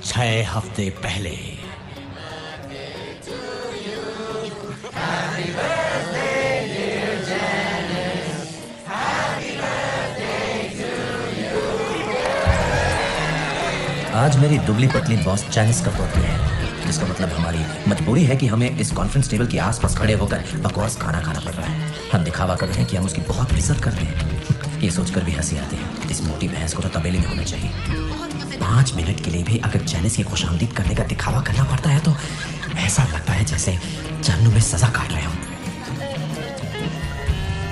6 हफ्ते पहले। आज मेरी दुबली पतली बॉस चाइनीज का बर्थडे है, जिसका मतलब हमारी मजबूरी है कि हमें इस कॉन्फ्रेंस टेबल के आसपास खड़े होकर बकवास खाना खाना पड़ रहा है। हम दिखावा कर रहे हैं कि हम उसकी बहुत इज्जत करते हैं। ये सोचकर भी हंसी आती है, इस मोटी भैंस को तो तबेले में होना चाहिए। 5 मिनट के लिए भी अगर चाइनीज की खुशामदीद करने का दिखावा करना पड़ता है तो ऐसा लगता है जैसे जानू में सजा काट रहे हो।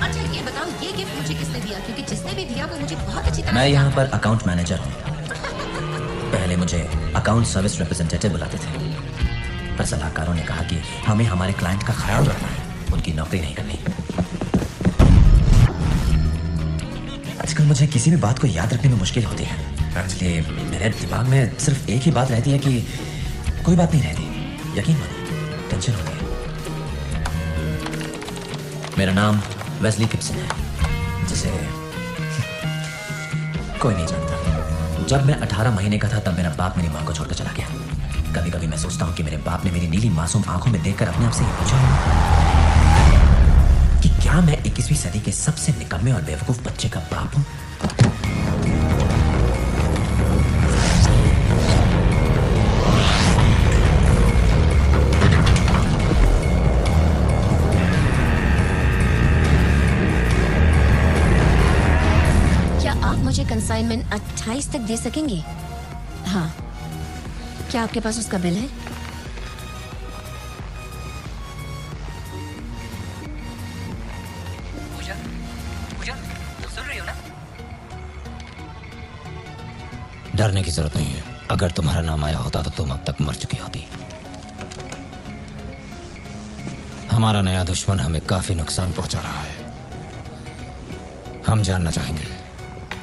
अच्छा ये बताओ, ये गिफ्ट मुझे किसने दिया? क्योंकि जिसने भी दिया वो मुझे बहुत अच्छी तरह। मैं यहाँ पर अकाउंट मैनेजर हूँ। पहले मुझे अकाउंट सर्विस रिप्रेजेंटेटिव बुलाते थे, पर सलाहकारों ने कहा कि हमें हमारे क्लाइंट का ख्याल रखना है, उनकी नौकरी नहीं करनी। आजकल मुझे किसी भी बात को याद रखने में मुश्किल होती है, इसलिए मेरे दिमाग में सिर्फ एक ही बात रहती है कि कोई बात नहीं रहती, यकीन मानिए टेंशन होती है। मेरा नाम वेस्ली गिब्सन है, जिसे कोई नहीं जानता। जब मैं 18 महीने का था तब मेरा बाप मेरी माँ को छोड़कर चला गया। कभी कभी मैं सोचता हूँ कि मेरे बाप ने मेरी नीली मासूम आंखों में देखकर अपने आप से ये पूछा कि क्या मैं 21वीं सदी के सबसे निकम्मे और बेवकूफ बच्चे का बाप हूँ। मुझे कंसाइनमेंट 28 तक दे सकेंगे? हाँ। क्या आपके पास उसका बिल है? पूजा, पूजा, सुन रही हो ना? डरने की जरूरत नहीं है। अगर तुम्हारा नाम आया होता तो तुम अब तक मर चुकी होती। हमारा नया दुश्मन हमें काफी नुकसान पहुंचा रहा है। हम जानना चाहेंगे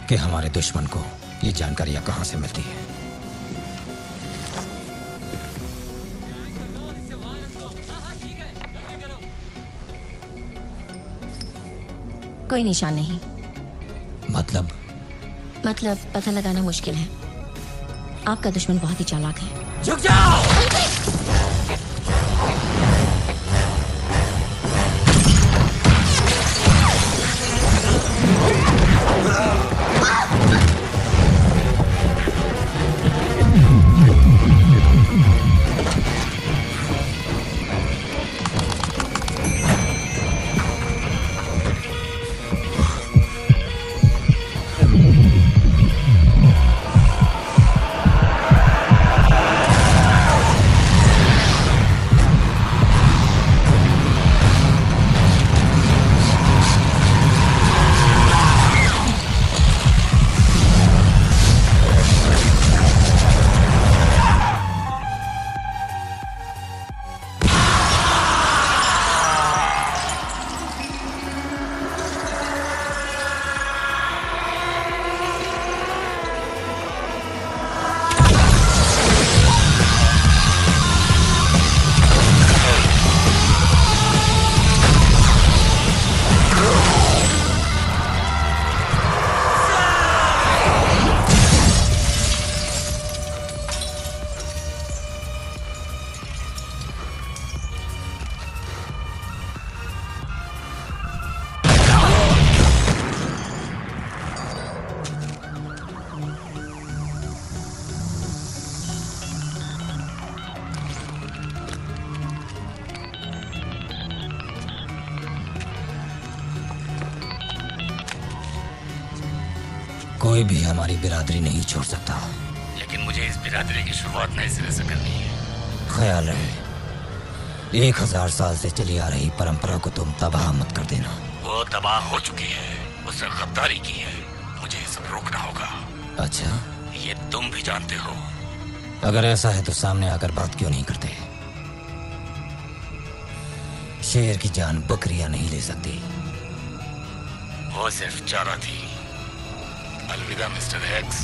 कि हमारे दुश्मन को ये जानकारियां कहां से मिलती है। कोई निशान नहीं। मतलब पता लगाना मुश्किल है। आपका दुश्मन बहुत ही चालाक है। झुक जाओ! कोई भी हमारी बिरादरी नहीं छोड़ सकता, लेकिन मुझे इस बिरादरी की शुरुआत नए सिरे से करनी है। ख्याल रहे 1000 साल से चली आ रही परंपरा को तुम तबाह मत कर देना। वो तबाह हो चुकी है, उसने गद्दारी की है, मुझे ये सब रोकना होगा। अच्छा, ये तुम भी जानते हो। अगर ऐसा है तो सामने आकर बात क्यों नहीं करते? शेर की जान बकरियां नहीं ले सकती। वो सिर्फ चारा थी। अलविदा मिस्टर हेक्स।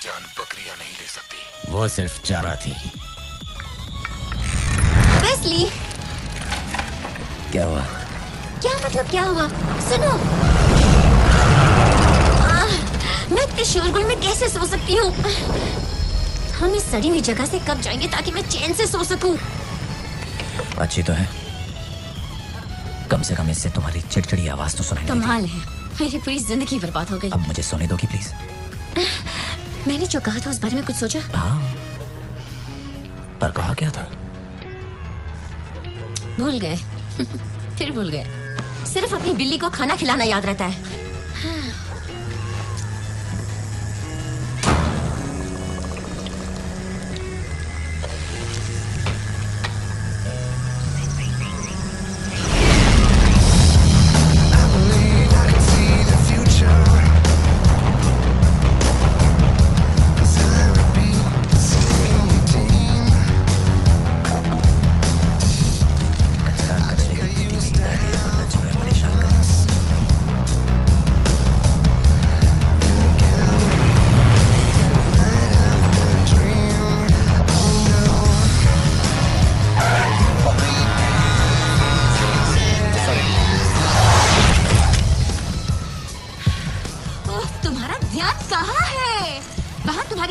जान बकरियां नहीं ले सकती। वो सिर्फ चारा थी। वेस्ली, क्या हुआ? क्या मतलब क्या हुआ? सुनो, मैं इतने शोरगुल में कैसे सो सकती हूँ? हम इस सड़ी हुई जगह से कब जाएंगे ताकि मैं चैन से सो सकूं? अच्छी तो है, कम से कम इससे तुम्हारी चिड़चिड़ी आवाज तो सुनाई नहीं कमाल है, मेरी पूरी जिंदगी बर्बाद हो गई। देती। अब मुझे सोने दोगी प्लीज? मैंने जो कहा था उस बारे में कुछ सोचा? हाँ, पर कहा क्या था? भूल गए। फिर भूल गए। सिर्फ अपनी बिल्ली को खाना खिलाना याद रहता है।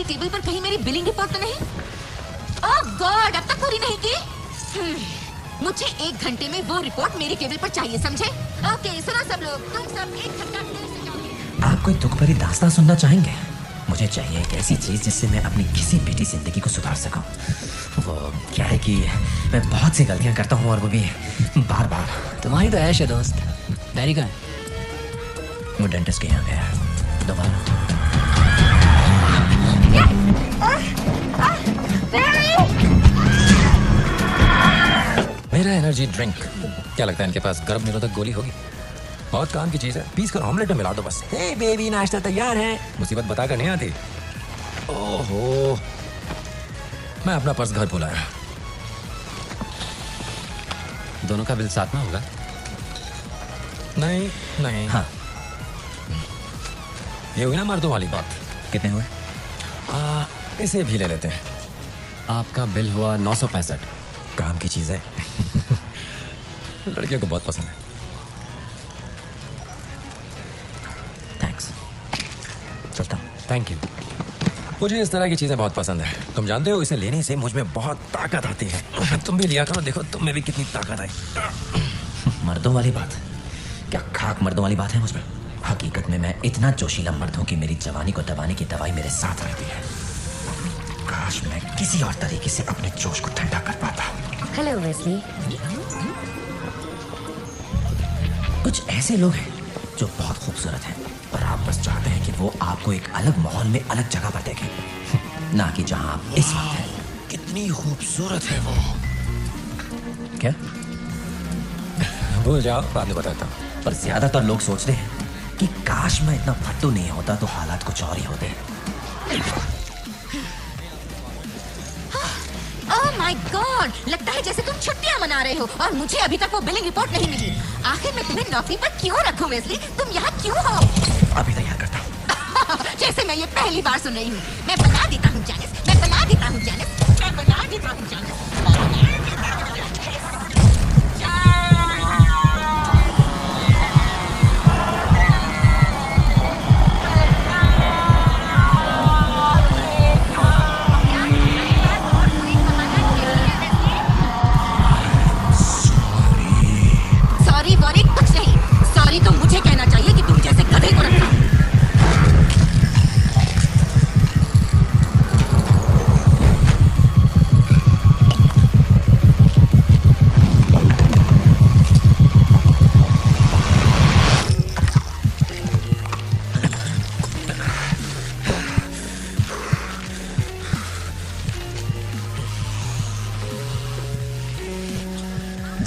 टेबल पर कहीं मेरी बिलिंग रिपोर्ट तो नहीं? ओह गॉड, अब तक पूरी नहीं की? मुझे 1 घंटे में वो रिपोर्ट मेरी टेबल पर चाहिए, समझे? ओके, सुनो सब लोग, तुम सब 1 घंटा देर से जाओगे। आप कोई दुख भरी दास्तां सुनना चाहेंगे? मुझे चाहिए एक ऐसी चीज जिससे मैं अपनी किसी बेटी जिंदगी को सुधार सकूं। वो क्या है कि मैं बहुत सी गलतियां करता हूँ और वो भी बार बार। तुम्हारी तो ऐश है दोस्त। बैरी कहाँ है? वो डेंटिस्ट के यहाँ गया है दोबारा। मेरा एनर्जी ड्रिंक, क्या लगता है इनके पास गर्भ निरोधक गोली होगी? बहुत काम की चीज है, पीस कर ऑमलेट में मिला दो बस। हे बेबी, नाश्ता तैयार है। मुसीबत बताकर नहीं आती। ओहो, मैं अपना पर्स घर भूल आया। दोनों का बिल साथ में होगा? नहीं नहीं। हाँ, ये हुई ना मर्दों वाली बात। कितने हुए? इसे भी ले लेते हैं। आपका बिल हुआ 965। काम की चीज है। लड़कियों को बहुत पसंद है। थैंक्स, चलता हूँ। Thank you. मुझे इस तरह की चीजें बहुत पसंद है। तुम जानते हो, इसे लेने से मुझ में बहुत ताकत आती है। तुम भी लिया करो, देखो तुम में भी कितनी ताकत आई। मर्दों वाली बात? क्या खाक मर्दों वाली बात है मुझ में? हकीकत में मैं इतना जोशीला मर्द हूं कि मेरी जवानी को दबाने की दवाई मेरे साथ रहती है। काश मैं किसी और तरीके से अपने जोश को ठंडा कर पाता। Hello Wesley. कुछ ऐसे लोग हैं जो बहुत खूबसूरत हैं, पर आप बस चाहते हैं कि वो आपको एक अलग माहौल में अलग जगह पर देखें, ना कि जहां आप इस वक्त हैं। कितनी खूबसूरत है वो। क्या? भूल जाओ, बाद में बताता हूँ। पर ज्यादातर लोग सोचते हैं कि काश मैं इतना फट्टू नहीं होता तो हालात कुछ और ही होते। ओह माय गॉड, लगता है जैसे तुम छुट्टियां मना रहे हो और मुझे अभी तक वो बिलिंग रिपोर्ट नहीं मिली। आखिर मैं तुम्हें नौकरी पर क्यों रखूं वेस्ली? तुम यहाँ क्यों हो? अभी तैयार करता हूँ। जैसे मैं ये पहली बार सुन रही हूँ। मैं बना देता हूँ जैनिस, मैं बना देता हूँ जैनिस, मैं बना देता हूँ जैनिस। सॉरी बॉरी कुछ नहीं। सॉरी तो मुझे कहना चाहिए कि तुम जैसे गधे को रखा।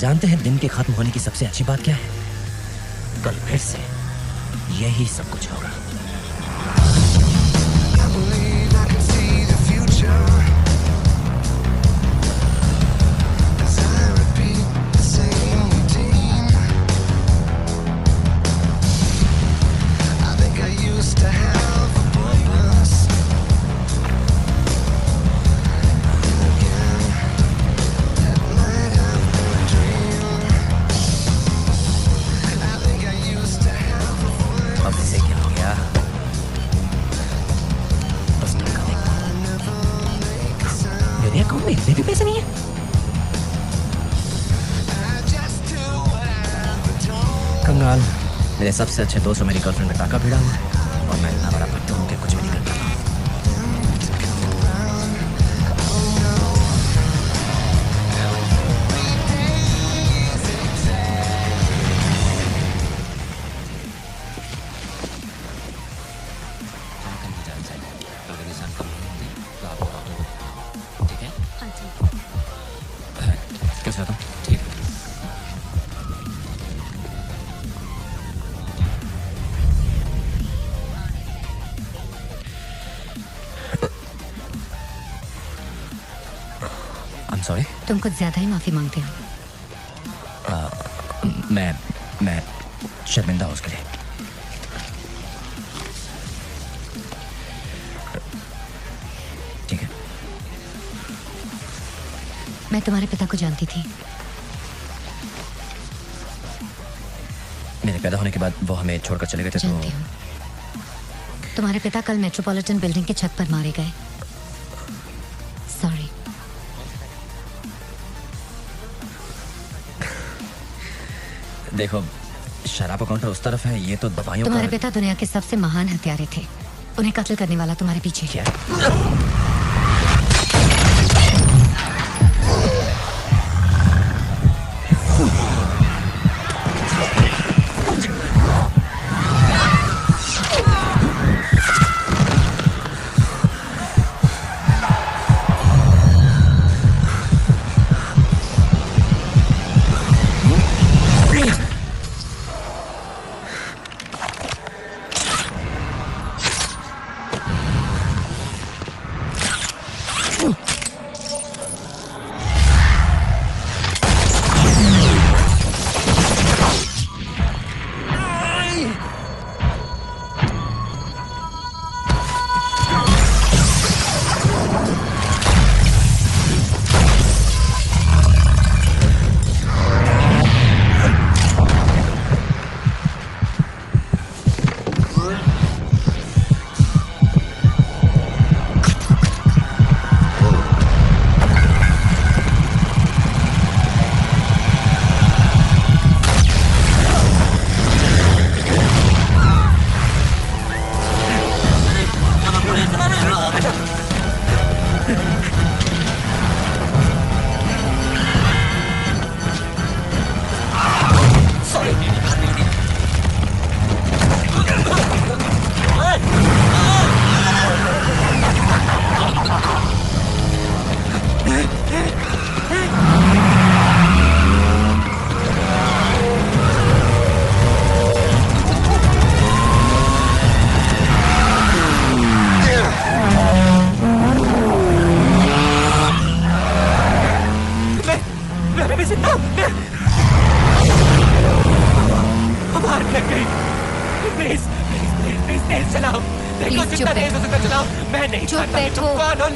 जानते हैं दिन के खत्म होने की सबसे अच्छी बात क्या है? कल फिर से यही सब कुछ होगा। अब इसे क्या हो गया? उस लड़का देखता मेरे अकाउंट में इतने भी पैसे नहीं है। कंगाल, मेरे सबसे अच्छे दोस्त और मेरी गर्लफ्रेंड में टाका भिड़ा हुआ है और मैं इतना बड़ा पट्टू हूँ कि कुछ भी नहीं कर पाता। ठीक है? हाँ जी। कैसे आता? ठीक। I'm sorry. तुम कुछ ज्यादा ही माफी मांगते हो। मैं शर्मिंदा हूँ उसके लिए। ठीक है। मैं तुम्हारे पिता को जानती थी। मेरे पैदा होने के बाद वो हमें छोड़कर चले गए थे। जानती हूँ। तुम्हारे पिता कल मेट्रोपॉलिटन बिल्डिंग के छत पर मारे गए। सॉरी। देखो, शराब का काउंटर उस तरफ है, ये तो दवाइयों तुम्हारे का। पिता दुनिया के सबसे महान हत्यारे थे। उन्हें कत्ल करने वाला तुम्हारे पीछे क्या?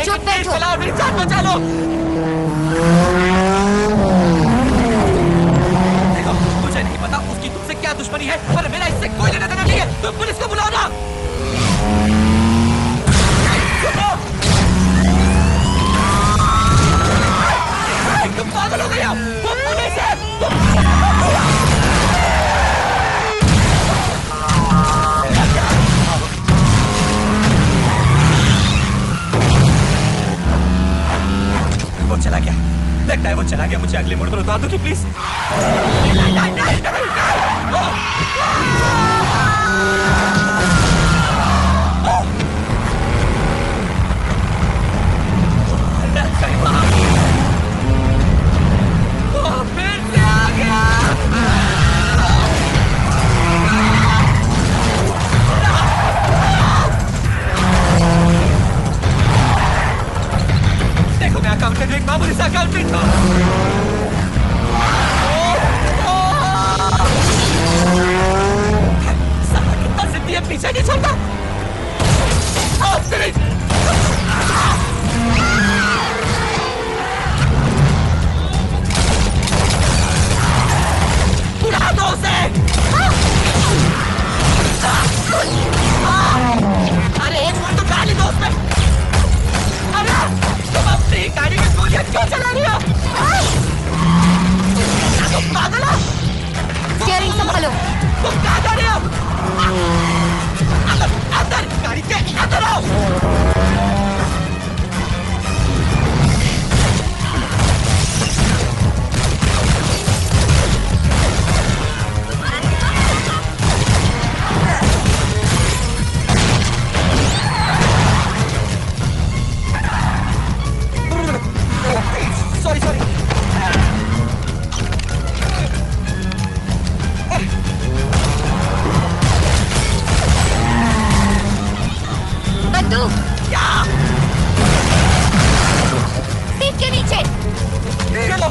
चुप बैठो। चलाओ, मेरी जान बचा लो। देखो, मुझे नहीं पता उसकी तुमसे क्या दुश्मनी है, पर मेरा इससे कोई लेना देना नहीं है। तुम पुलिस को बुलाओ ना। तुम पागल हो गए हो। तुम पुलिस है। वो चला गया, लगता है वो चला गया। मुझे अगले मोड़ पर उतार दो कि प्लीज। फिर से आ गया। देखो, मैं अकाउंटेंट, एक मामूली सा अकाउंटेंट हूँ। साला कितना जिद्दी है, पीछे नहीं छोड़ता। उड़ा दो उसे। अरे एक मिनट तो गाड़ी दो उसमें। अरे तुम अपनी गाड़ी में गोलियां क्यों चला रही हो? तुम पागल हो? स्टीयरिंग संभालो। तुम कहाँ जा रहे हो? अंदर अंदर गाड़ी के अंदर आओ। Sorry sorry. बंदूक क्या? सीट के नीचे। चलो।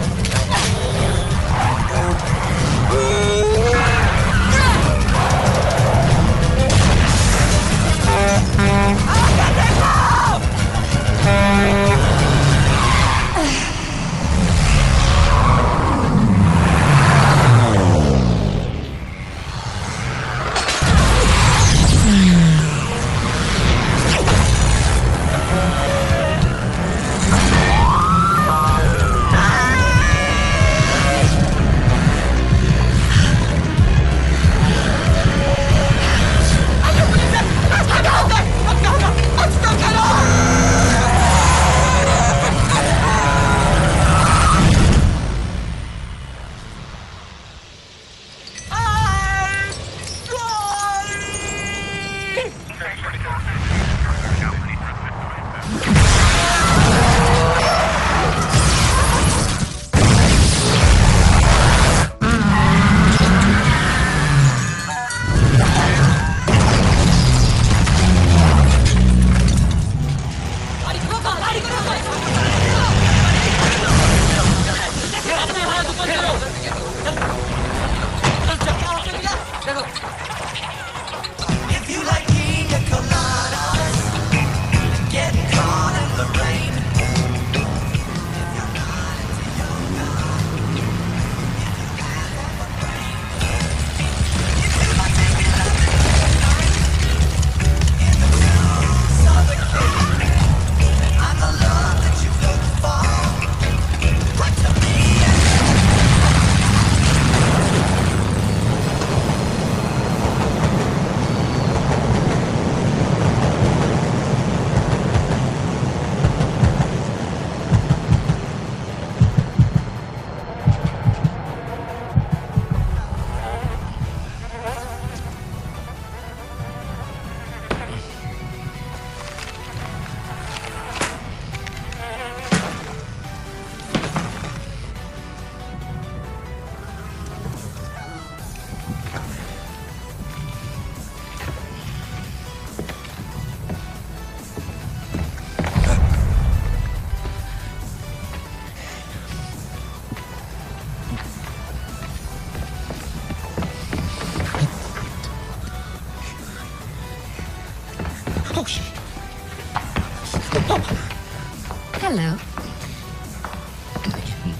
हेलो।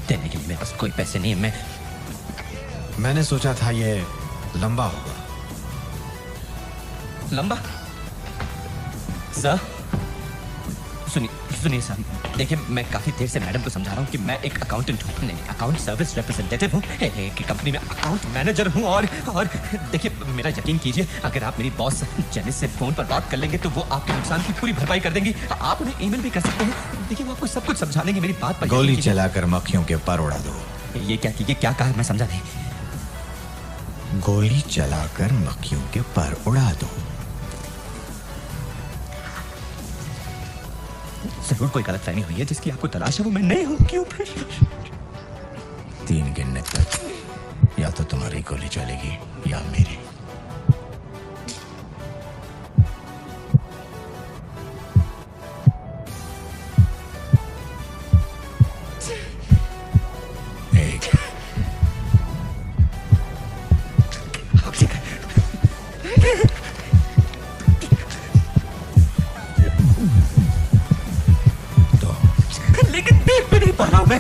देने के लिए मेरे पास कोई पैसे नहीं है। मैंने सोचा था ये लंबा होगा। लंबा? सर सुनिए सर, देखिए मैं काफी देर से मैडम को समझा रहा हूँ कि मैं एक अकाउंटेंट हूँ, नहीं अकाउंट सर्विस रिप्रेजेंटेटिव हूँ, एक कंपनी में अकाउंट मैनेजर हूँ। और देखिए मेरा यकीन कीजिए, अगर आप मेरी बॉस जेनिस से फोन पर बात कर लेंगे तो वो आपके नुकसान की पूरी भरपाई कर देंगी। आप उन्हें ईमेल भी कर सकते हैं। देखिए वो आपको सब कुछ समझा देंगे। मेरी बात पर गोली चलाकर मक्खियों के पर उड़ा दो। ये क्या कहा? मैं समझा नहीं। गोली चलाकर मक्खियों के पर उड़ा दो। जरूर कोई गलतफहमी हुई है जिसकी आपको तलाश है, वो मैं नहीं हूं। क्यों? 3 गिनने तक या तो तुम्हारी गोली चलेगी या मेरी। लेकिन देख भी नहीं पा रहा हूं मैं।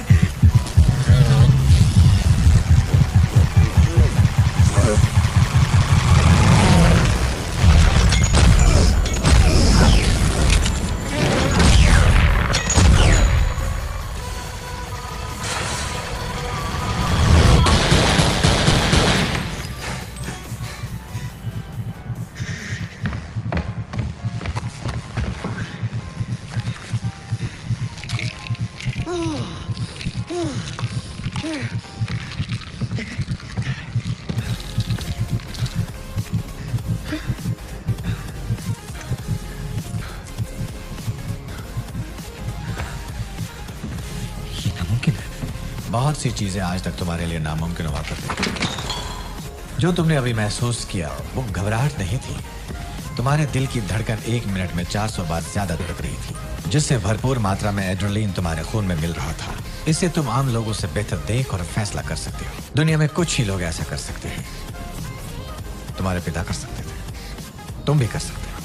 बहुत सी चीजें आज तक तुम्हारे लिए नामुमकिन हुआ करती थी। जो तुमने अभी महसूस किया वो घबराहट नहीं थी। तुम्हारे दिल की धड़कन 1 मिनट में 400 बार ज्यादा धड़क रही थी, जिससे भरपूर मात्रा में एड्रेनलिन तुम्हारे खून में मिल रहा था। इससे तुम आम लोगों से बेहतर देख और फैसला कर सकते हो। दुनिया में कुछ ही लोग ऐसा कर सकते हैं। तुम्हारे पिता कर सकते थे, तुम भी कर सकते हो।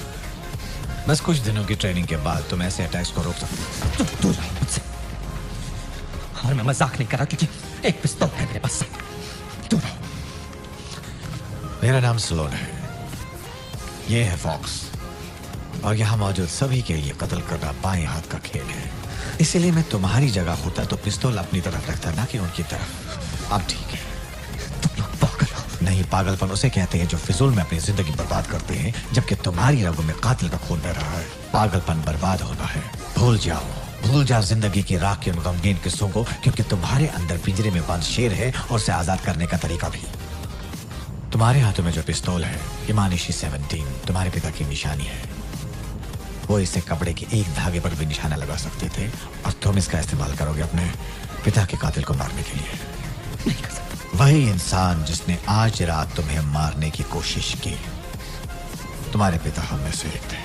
बस कुछ दिनों की ट्रेनिंग के बाद तुम ऐसे अटैक्स को रोक सकते हो। तुम दूर रहो मुझसे। और मैं मजाक नहीं कर रहा, क्योंकि एक पिस्तौल है मेरे पास। दूर रहो। मेरा नाम स्लोन है, ये है फॉक्स, और यहाँ मौजूद सभी के लिए कत्ल करना बाएं हाथ का खेल है। इसीलिए मैं तुम्हारी जगह होता तो पिस्तौल अपनी तरफ रखता, ना कि उनकी तरफ। अब ठीक है। तुम लोग पागल हो। नहीं, पागलपन उसे कहते हैं जो फिजूल में अपनी जिंदगी बर्बाद करते हैं, जबकि तुम्हारी रगों में कातिल का खून बह रहा है। पागलपन बर्बाद होना है। भूल जाओ जिंदगी की राख के उन गमगीन किस्सों को, क्योंकि तुम्हारे अंदर पिंजरे में बंद शेर है और उसे आजाद करने का तरीका भी। तुम्हारे हाथों में जो पिस्तौल है, इमानिशी 17 तुम्हारे पिता की निशानी है। वो इसे कपड़े के एक धागे पर भी निशाना लगा सकते थे, और तुम इसका इस्तेमाल करोगे अपने पिता के कातिल को मारने के लिए। नहीं कर सकता। वही इंसान जिसने आज रात तुम्हें मारने की कोशिश की। तुम्हारे पिता हम में से एक थे।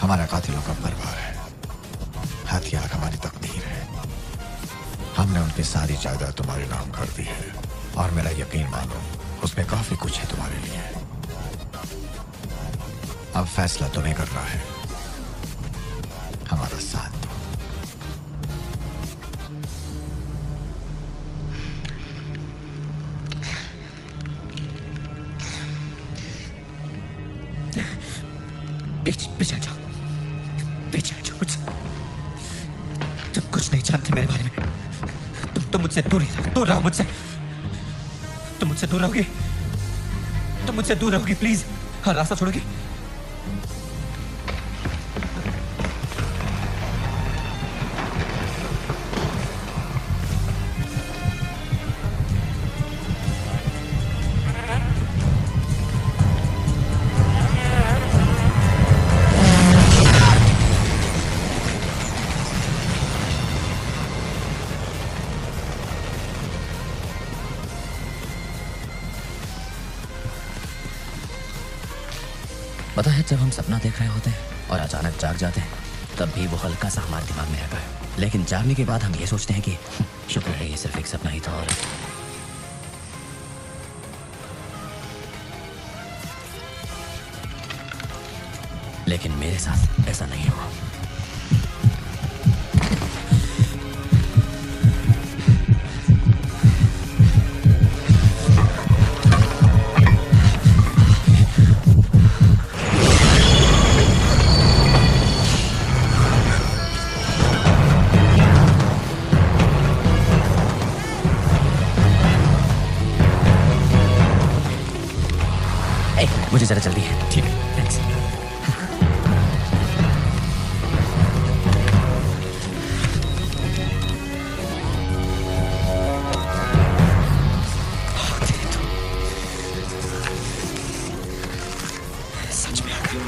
हमारा कातिलों का परिवार है। हथियार हमारी तकदीर है। हमने उनकी सारी जायदाद तुम्हारे नाम कर दी है, और मेरा यकीन मानो उसमें काफी कुछ है तुम्हारे लिए। अब फैसला तुम्हें करना है। हमारा साथ दो। पीछे जाओ, पीछे जाओ मुझसे। तुम कुछ नहीं जानते मेरे बारे में। तुम मुझसे दूर रहो मुझसे। तुम मुझसे दूर रहोगे, तुम मुझसे दूर रहोगे प्लीज। हाँ, रास्ता छोड़ोगे। पता है, जब हम सपना देख रहे होते हैं और अचानक जाग जाते हैं, तब भी वो हल्का सा हमारे दिमाग में रहता है। लेकिन जागने के बाद हम ये सोचते हैं कि शुक्र है ये सिर्फ एक सपना ही था। और लेकिन मेरे साथ ऐसा नहीं हुआ। मुझे जरा जल्दी है। ठीक है, थैंक्स। सच में आ गया।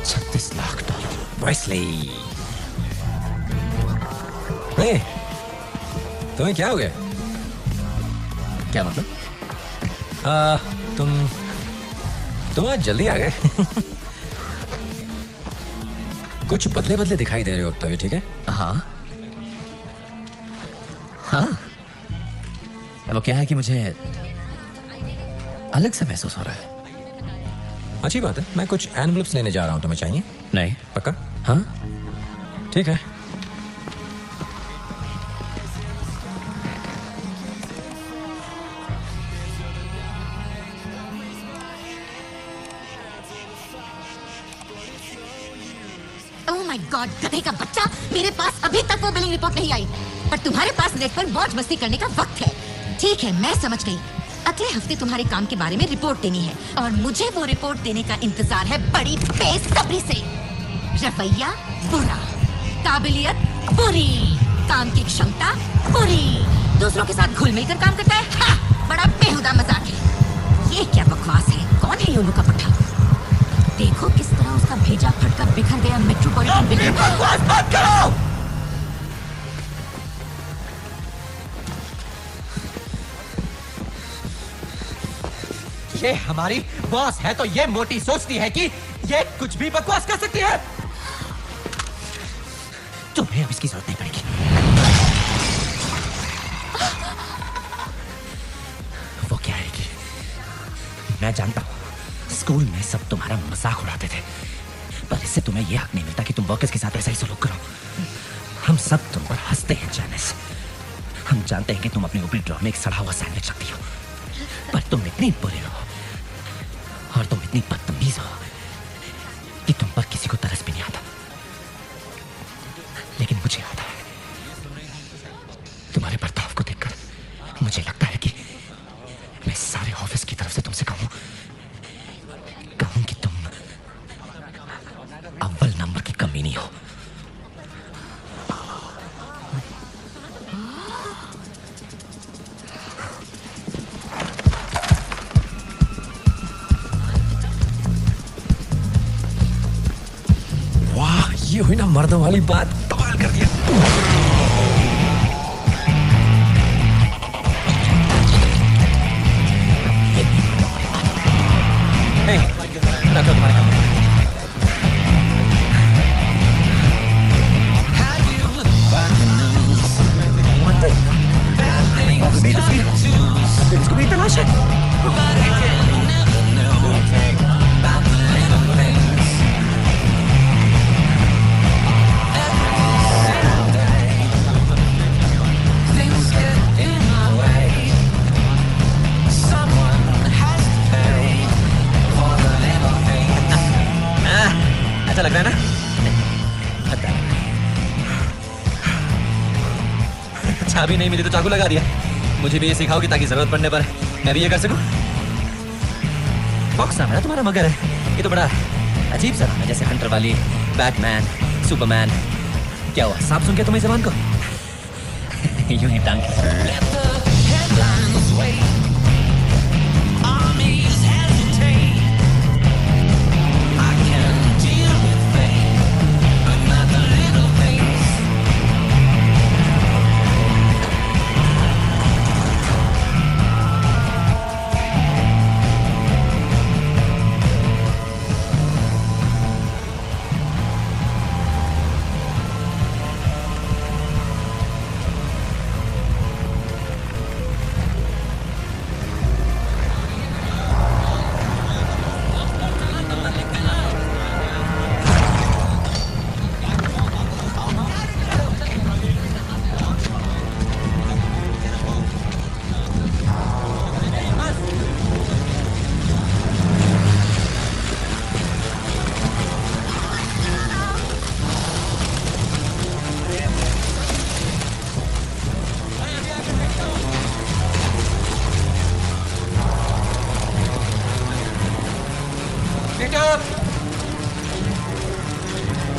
36 लाख डॉलर। वेस्ली, तुम्हें क्या हो गया? क्या मतलब? तुम आज जल्दी आ गए। कुछ बदले बदले दिखाई दे रहे हो तभी। ठीक है। हाँ हाँ, वो क्या है कि मुझे अलग सा महसूस हो रहा है। अच्छी बात है। मैं कुछ एनवलप्स लेने जा रहा हूँ, तुम्हें चाहिए? नहीं। पक्का? हाँ ठीक है। गॉड, गधे का बच्चा, मेरे पास अभी तक वो बिलिंग रिपोर्ट नहीं आई, पर तुम्हारे पास नेट पर मौज मस्ती करने का वक्त है। ठीक है, मैं समझ गई। अगले हफ्ते तुम्हारे काम के बारे में रिपोर्ट देनी है, और मुझे वो रिपोर्ट देने का इंतजार है बड़ी बेसब्री से। रवैया बुरा, काबिलियत बुरी, काम की क्षमता बुरी, दूसरों के साथ घुल मिलकर काम करता है। हाँ, बड़ा बेहुदा मजाक है। ये क्या बकवास है? कौन है योनू का पट्टा? देखो किस तरह उसका भेजा फटका बिखर गया मेट्रोपॉलिटन बिल्डिंग। बकवास मत करो। ये हमारी बॉस है तो ये मोटी सोचती है कि ये कुछ भी बकवास कर सकती है। तुम्हें अब इसकी जरूरत नहीं पड़ेगी। वो क्या है कि मैं जानता हूं स्कूल में सब तुम्हारा मजाक उड़ाते थे, पर इससे तुम्हें यह हक नहीं मिलता कि तुम वर्कर्स के साथ ऐसा ही सलूक करो। हम सब तुम पर हंसते हैं जैनिस। हम जानते हैं कि तुम अपने ऊपरी ड्रॉर में एक सड़ा हुआ सैंडविच रखती हो, पर तुम इतनी बुरे हो और तुम इतनी बदतमीज हो कि तुम पर किसी को तरस भी नहीं आता। लेकिन मुझे आता है। तुम्हारे बर्ताव को देखकर मुझे लगता है कि मैं सारे ऑफिस की तरफ से तुमसे कहूं कि तुम अव्वल नंबर की कमीनी हो। वाह, ये हुई ना मर्दों वाली बात, कमाल कर दिया। रखो तुम्हारे काम। इसको भी तलाश है। अच्छा लग रहा है ना? चाबी नहीं मिली तो चाकू लगा दिया। मुझे भी ये सिखाओगी ताकि जरूरत पड़ने पर मैं भी ये कर सकूं। बॉक्स नाम है ना तुम्हारा, मगर ये तो बड़ा अजीब सा नाम है, जैसे हंटर वाली, बैटमैन, सुपरमैन। क्या हुआ, सांप सुन के तुम्हें जबान को यूं ही टांग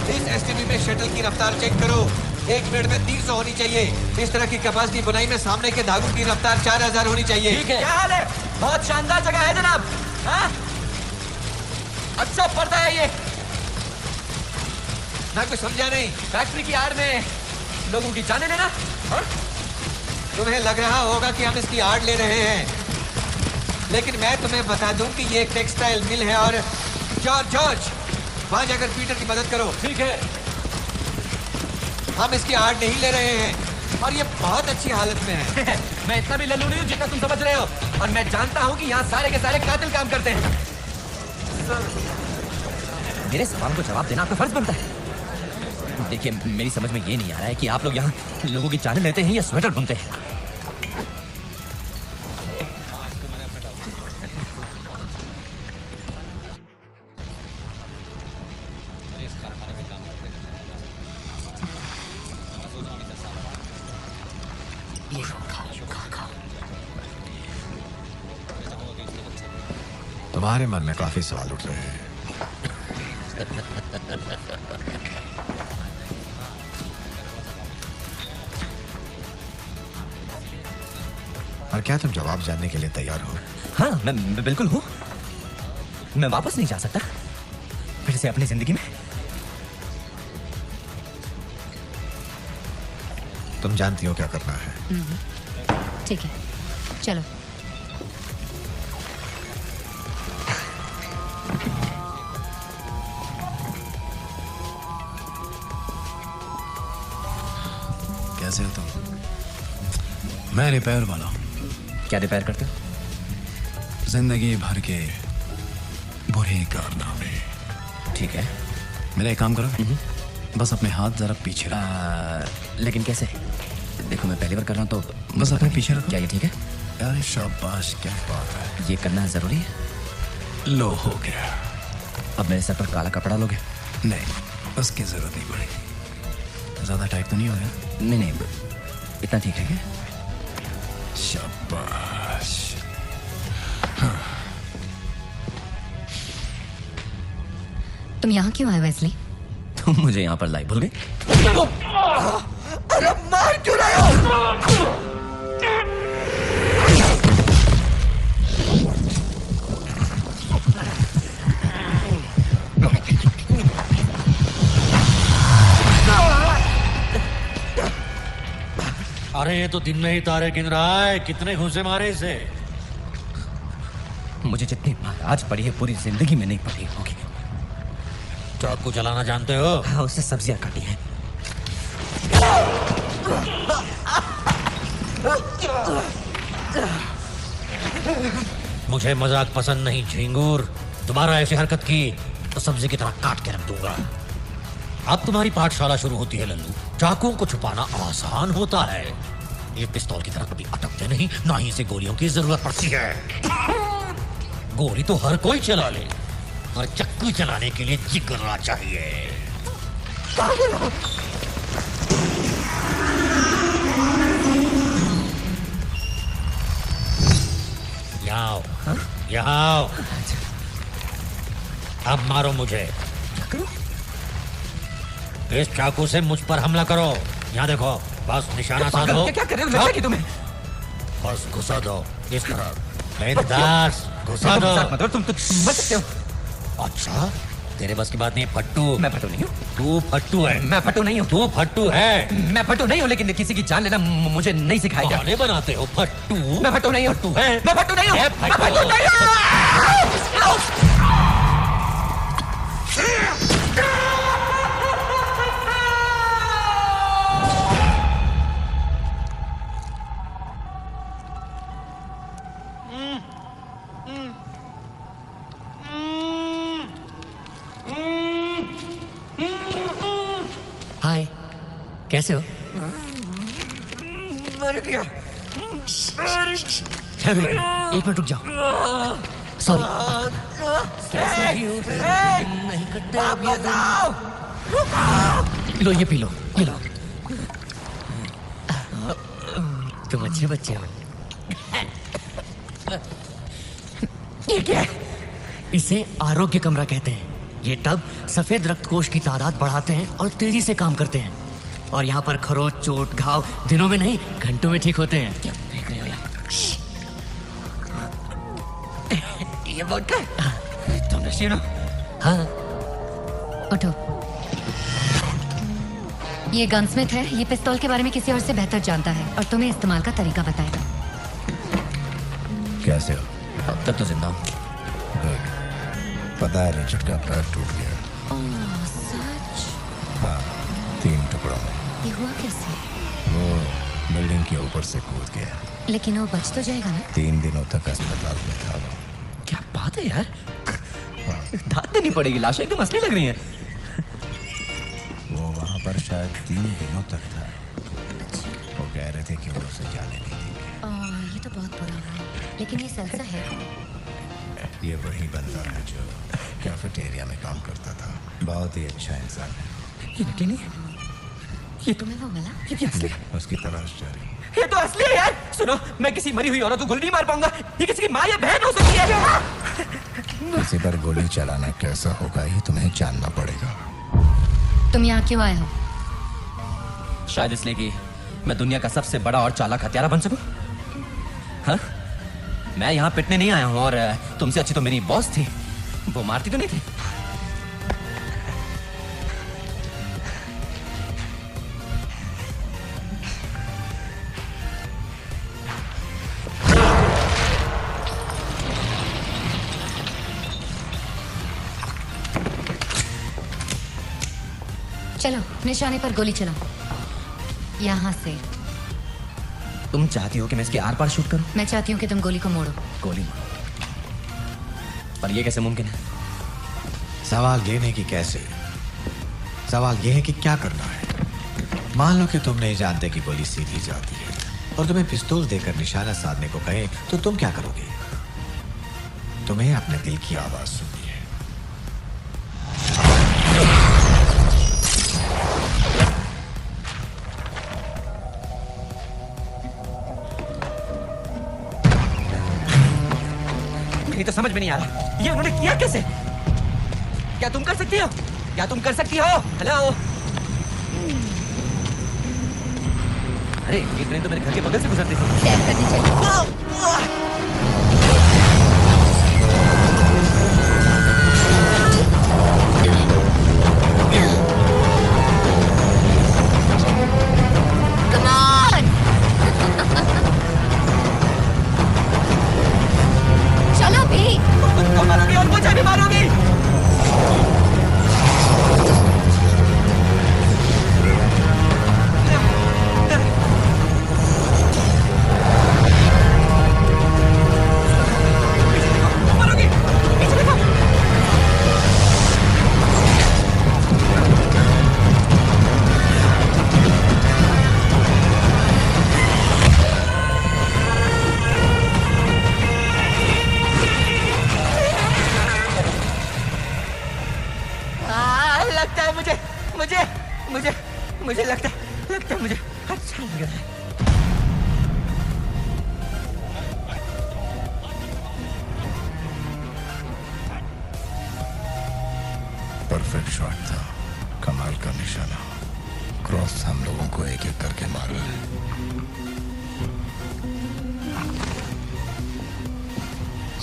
इस एसटीवी में शटल की रफ्तार चेक करो। 1 मिनट में 300 होनी चाहिए। इस तरह की कैपेसिटी बुनाई में सामने के धागों की रफ्तार 4000 होनी चाहिए। ठीक है। क्या हाल है? बहुत शानदार जगह है जनाब। हाँ? अच्छा पड़ता है ये। मैं कुछ समझा नहीं। फैक्ट्री की आड़ में लोगों की जाने लेना। हाँ? तुम्हें लग रहा होगा कि हम इसकी आड़ ले रहे हैं, लेकिन मैं तुम्हें बता दूं कि ये एक टेक्सटाइल मिल है और जॉर्ज वहां जाकर पीटर की मदद करो। ठीक है। हम इसकी आड़ नहीं ले रहे हैं और ये बहुत अच्छी हालत में है। मैं इतना भी लल्लू नहीं हूं जितना तुम समझ रहे हो, और मैं जानता हूं कि यहाँ सारे के सारे कातिल काम करते हैं। मेरे सवाल को जवाब देना आपका फर्ज बनता है। देखिए, मेरी समझ में ये नहीं आ रहा है कि आप लोग यहाँ लोगों की जानें लेते हैं या स्वेटर बुनते हैं। तुम्हारे मन में काफी सवाल उठ रहे हैं। और क्या तुम जवाब जानने के लिए तैयार हो? हाँ, मैं बिल्कुल हूँ। मैं वापस नहीं जा सकता फिर से अपनी जिंदगी में। तुम जानती हो क्या करना है। ठीक है, चलो। कैसे हो तुम? मैं रिपेयर वाला हूँ। क्या रिपेयर करते हो? जिंदगी भर के बुरे कारनामे। ठीक है। मेरा एक काम करो, बस अपने हाथ जरा पीछे रखो। लेकिन कैसे? देखो मैं पहली बार कर रहा हूँ तो बस अपने पीछे रखो। क्या ये ठीक है? अरे शाबाश, क्या बात है। ये करना जरूरी है? लो हो गया। अब मेरे सर पर काला कपड़ा लोगे? नहीं, उसकी जरूरत नहीं पड़ेगी। ज्यादा टाइट तो नहीं हो गया? नहीं नहीं, इतना ठीक है क्या? शाबाश। तुम यहाँ क्यों आए वेस्ली? तुम मुझे यहाँ पर लाई भूल गई? अरे मार क्यों रहे हो? अरे ये तो दिन में ही तारे गिन रहा है। कितने घूंसे मारे इसे? मुझे जितनी मार आज पड़ी है पूरी जिंदगी में नहीं पड़ी होगी। चाकू चलाना जानते हो? हाँ, उससे सब्जियां काटी हैं। मुझे मजाक पसंद नहीं झिंगूर। दोबारा ऐसी हरकत की तो सब्जी की तरह काट के रख दूंगा। अब तुम्हारी पाठशाला शुरू होती है लल्लू। चाकुओं को छुपाना आसान होता है। ये पिस्तौल की तरह कभी अटकते नहीं, ना ही इसे गोलियों की जरूरत पड़ती है। गोली तो हर कोई चला ले, और चक्कू चलाने के लिए जिगरा चाहिए। यहाँ आओ, यहाँ आओ। अब मारो मुझे। इस चाकू से मुझ पर हमला करो। यहाँ देखो, बस निशाना साधो। क्या कर रहे हो? लगता है कि तुम्हें बस घुसा दो इस तरह। बिंदास घुसा दो। मतलब तुम तो बच सकते हो। अच्छा, तेरे बस की बात नहीं है फट्टू। मैं फट्टू नहीं हूँ। तू फट्टू है। मैं फट्टू नहीं हूँ। तू फट्टू है। मैं फट्टू नहीं हूँ, लेकिन किसी की जान लेना मुझे नहीं सिखाया गया। बहाने बनाते हो फट्टू। मैं फट्टू नहीं हूँ। फट्टू है। मैं फट्टू नहीं हूँ। मैं फट्टू नहीं हूँ। हाय, कैसे हो? मर गया। एक मिनट रुक जाओ। सॉरी। नहीं करते अब ये लो ये पी लो, ये लो। तुम अच्छे बच्चे हो। ये क्या है? इसे आरोग्य कमरा कहते हैं। ये टब सफेद रक्त कोश की तादाद बढ़ाते हैं और तेजी से काम करते हैं। और यहाँ पर खरोच, चोट, घाव दिनों में नहीं घंटों में ठीक होते हैं। क्या देख रहे हो यार? ये वोडका है? तुम नशे में हो? हाँ। उठो। ये गनस्मिथ है। ये पिस्तौल के बारे में किसी और से बेहतर जानता है और तुम्हें इस्तेमाल का तरीका बताएगा। कैसे हो? अब तक तो जिंदा हूँ। गुड। पता है रिचर्ड का पैर टूट गया। ओह, सच? हाँ, 3 टुकड़ों में। ये हुआ कैसे? वो बिल्डिंग के ऊपर से कूद गया। लेकिन वो बच तो जाएगा ना? 3 दिनों तक अस्पताल में था वो। क्या बात है यार, दाद देनी पड़ेगी। लाशें एकदम असली लग रही हैं। वो वहाँ पर शायद 3 दिनों तक था। वो कह रहे थे कि वो उसे जाने नहीं देंगे। ये तो बहुत बुरा हुआ। लेकिन ये सल्सा है। ये वही बंदा है जो कैफेटेरिया में काम करता था। बहुत ही अच्छा इंसान है। ये नकली नहीं है। ये तुम्हें वो मिला? ये असली। उसकी तलाश जारी। ये तो असली है यार। सुनो, मैं किसी मरी हुई औरत को गोली नहीं मार पाऊंगा। ये किसी की माँ या बहन हो सकती है। किसी पर गोली चलाना कैसा होगा ये तुम्हें जानना पड़ेगा। तुम यहाँ क्यों आए हो? शायद इसलिए कि मैं दुनिया का सबसे बड़ा और चालाक हत्यारा बन सकूं। हाँ? मैं यहाँ पिटने नहीं आया हूँ। और तुमसे अच्छी तो मेरी बॉस थी। वो मारती तो नहीं थी। चलो, निशाने पर गोली चलाओ। यहाँ से। तुम चाहती हो कि मैं इसके आर पार शूट करूं? मैं चाहती हूँ कि तुम गोली को मोड़ो। गोली मारो, पर ये कैसे मुमकिन है? सवाल ये नहीं कि कैसे, सवाल ये है कि क्या करना है। मान लो कि तुम नहीं जानते कि गोली सीधी जाती है और तुम्हें पिस्तौल देकर निशाना साधने को कहे तो तुम क्या करोगे? तुम्हें अपने दिल की आवाज सुननी है। ये तो समझ में नहीं आ रहा, ये उन्होंने किया कैसे? क्या तुम कर सकती हो? क्या तुम कर सकती हो? हेलो? अरे ये ट्रेन तो मेरे घर के बगल से गुजरती थी। शेयर करनी चाहिए। Come on! चलो भी। तुम मारोगी और मुझे भी मारोगी। मुझे लगता है मुझे अच्छा लग रहा है। परफेक्ट शॉट था, कमाल का निशाना। क्रॉस हम लोगों को एक एक करके मार रहा है।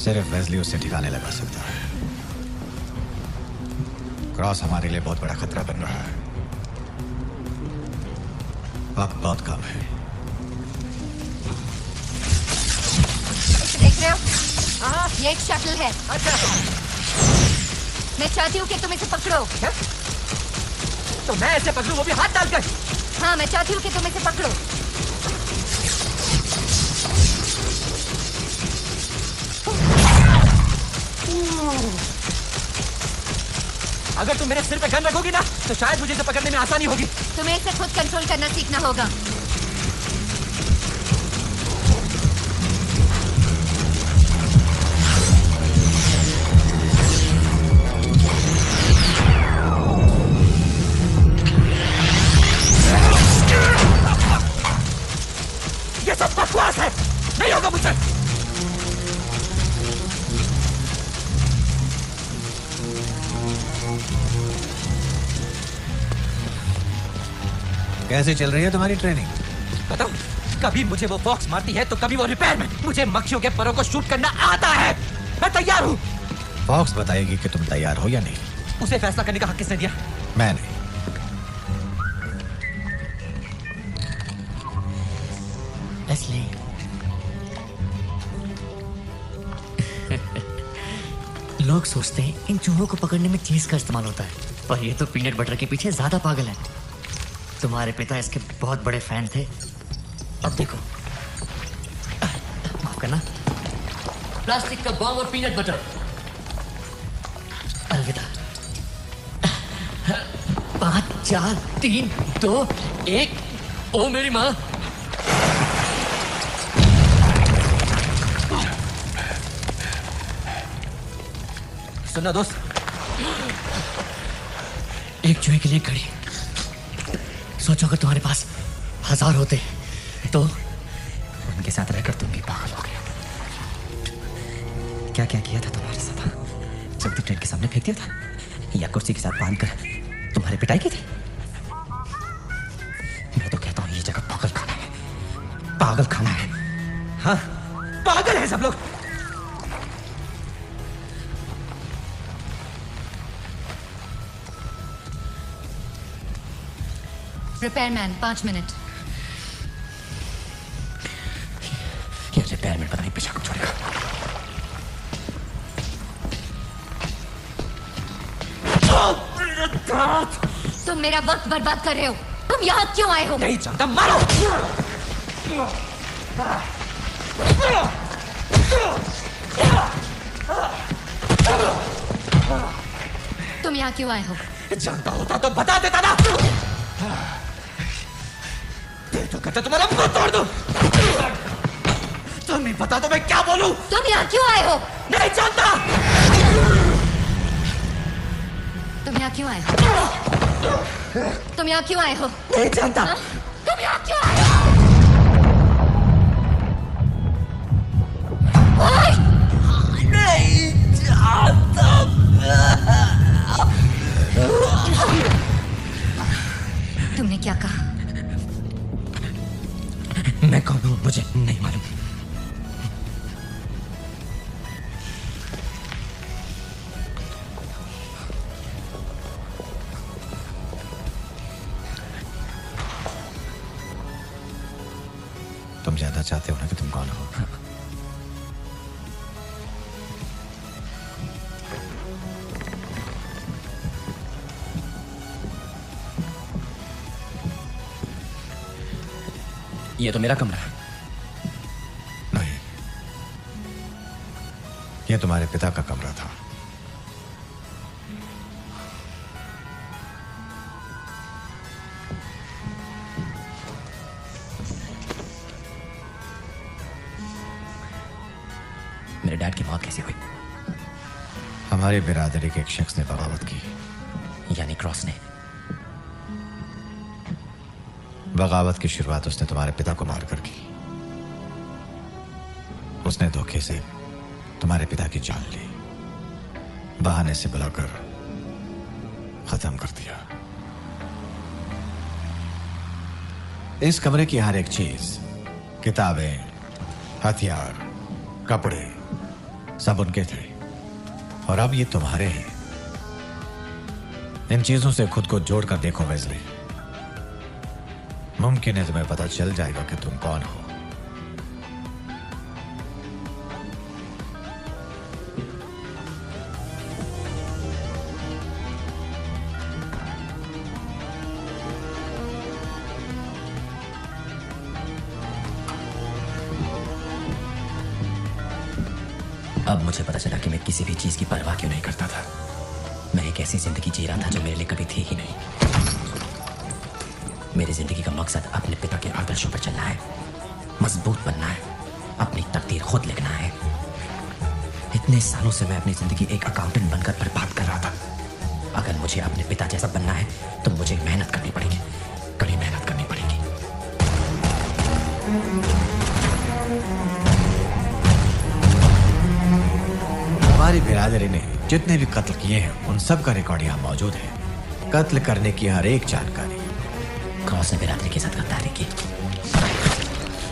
सिर्फ वेस्ली उसे ठिकाने लगा सकता है। क्रॉस हमारे लिए बहुत बड़ा खतरा बन रहा है। वक्त बहुत कम है। देख रहे हो? ये एक शटल है। अच्छा, मैं चाहती हूँ कि तुम इसे पकड़ो। क्या? तो मैं इसे पकड़ूं, वो भी हाथ डालकर? हाँ, मैं चाहती हूँ कि तुम इसे पकड़ो। अगर तुम मेरे सिर पे गन रखोगी ना, तो शायद मुझे इसे पकड़ने में आसानी होगी। तुम्हें इसे खुद कंट्रोल करना सीखना होगा। ये सब बकवास है, नहीं होगा मुझसे। कैसे चल रही है तुम्हारी ट्रेनिंग? बताओ, कभी मुझे वो बॉक्स मारती है तो कभी वो रिपेयरमैन। मुझे मक्खियों के परों को शूट करना आता है। मैं तैयार हूँ। फॉक्स बताएगी कि तुम तैयार हो या नहीं। उसे फैसला करने का हक किसने दिया? मैंने। लेस्ली, लोग सोचते हैं इन चूहों को पकड़ने में चीज का इस्तेमाल होता है, पर ये तो पीनट बटर के पीछे ज्यादा पागल है। तुम्हारे पिता इसके बहुत बड़े फैन थे। अब देखो, माफ करना, प्लास्टिक का बॉम्ब और पीनट बटर। अलविदा। 5 4 3 2 1। ओ मेरी माँ। सुनना दोस्त, एक चूहे के लिए घड़ी। सोचो अगर तुम्हारे पास 1000 होते तो उनके साथ रहकर तुम भी पागल हो गए। क्या क्या किया था तुम्हारे साथ? जल्दी ट्रेन के सामने फेंक दिया था या कुर्सी के साथ बांध कर तुम्हारी पिटाई की थी? मैं तो कहता हूँ ये जगह पागल खाना है, पागल खाना है। हाँ, पागल है सब लोग। Repairman 5 minute. ये रिपेयरमैन पता नहीं पीछा कब छोड़ेगा। तुम मेरा वक्त बर्बाद कर रहे हो। तुम यहाँ क्यों आए हो? नहीं जानता, मारो। तुम यहाँ क्यों आए हो? जानता होता तो बता देता ना। तो कहता तुम्हारा मुंह तोड़ दूं। तुम नहीं बता तो मैं क्या बोलूं? तुम यहाँ क्यों आए हो? नहीं जानता। तुम यहाँ क्यों आए हो? तुम यहाँ क्यों आए हो? नहीं जानता। तुम यहाँ क्यों आए हो? नहीं जानता। तुमने क्या कहा? मैं कौन हूं मुझे नहीं मालूम। तुम ज्यादा चाहते हो ना कि तुम कौन हो? ये तो मेरा कमरा है। नहीं, ये तुम्हारे पिता का कमरा था। मेरे डैड की मौत कैसे हुई? हमारी बिरादरी के एक शख्स ने बगावत की। यानी क्रॉस ने? बगावत की शुरुआत उसने तुम्हारे पिता को मारकर की। उसने धोखे से तुम्हारे पिता की जान ली, बहाने से बुलाकर खत्म कर दिया। इस कमरे की हर एक चीज, किताबें, हथियार, कपड़े, सब उनके थे और अब ये तुम्हारे हैं। इन चीजों से खुद को जोड़कर देखो वेज़ली, मुमकिन है तुम्हें पता चल जाएगा कि तुम कौन हो। अब मुझे पता चला कि मैं किसी भी चीज की परवाह क्यों नहीं करता था। मैं एक ऐसी जिंदगी जी रहा था जो मेरे लिए कभी थी ही नहीं। मेरी जिंदगी का मकसद अपने पिता के आदर्शों पर चलना है, मजबूत बनना है, अपनी तकदीर खुद लिखना है। इतने सालों से मैं अपनी जिंदगी एक अकाउंटेंट बनकर बर्बाद कर रहा था। अगर मुझे अपने पिता जैसा बनना है तो मुझे मेहनत करनी पड़ेगी, कड़ी मेहनत करनी पड़ेगी। हमारी बिरादरी ने जितने भी कत्ल किए हैं उन सब का रिकॉर्ड यहाँ मौजूद है। कत्ल करने की हर एक जानकारी। क्रॉस ने बिरादरी के साथ गद्दारी की।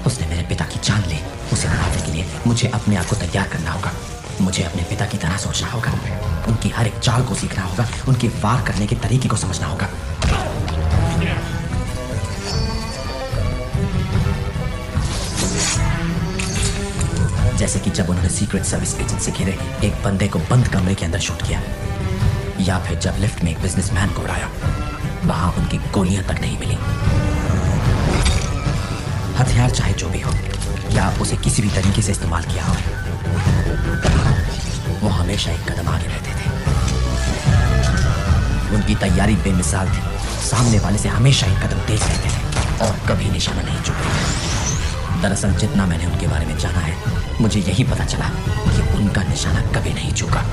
उसने मेरे पिता की जान ली। उसे बनाने के लिए मुझे अपने आप को तैयार करना होगा। मुझे अपने पिता की तरह सोचना होगा, उनकी हर एक चाल को सीखना होगा, उनके वार करने के तरीके को समझना होगा। जैसे कि जब उन्होंने सीक्रेट सर्विस एजेंट से घिरे एक बंदे को बंद कमरे के अंदर शूट किया, या फिर जब लिफ्ट में एक बिजनेसमैन को उड़ाया, वहां उनकी गोलियां तक नहीं मिली। हथियार चाहे जो भी हो या उसे किसी भी तरीके से इस्तेमाल किया हो, वो हमेशा एक कदम आगे रहते थे। उनकी तैयारी बेमिसाल थी। सामने वाले से हमेशा एक कदम तेज रहते थे और कभी निशाना नहीं चूकते। दरअसल जितना मैंने उनके बारे में जाना है, मुझे यही पता चला कि उनका निशाना कभी नहीं चूका।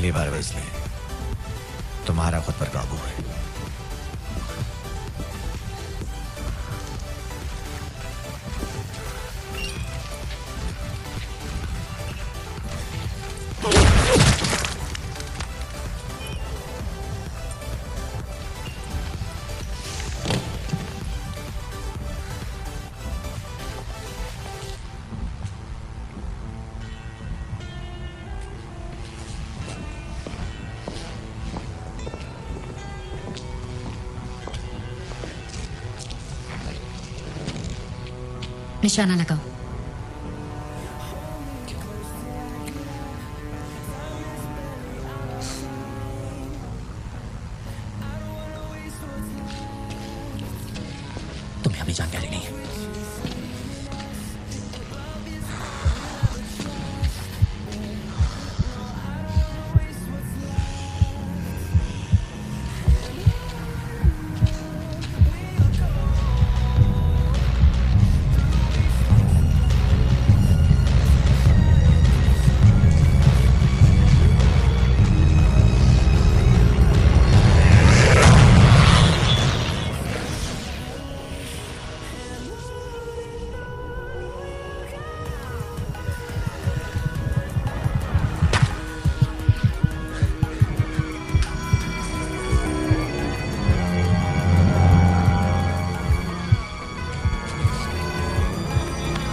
पहली बार वेस्ली, तुम्हारा खुद पर काबू है। निशाना लगाओ। तुम्हें अभी जानकारी नहीं है।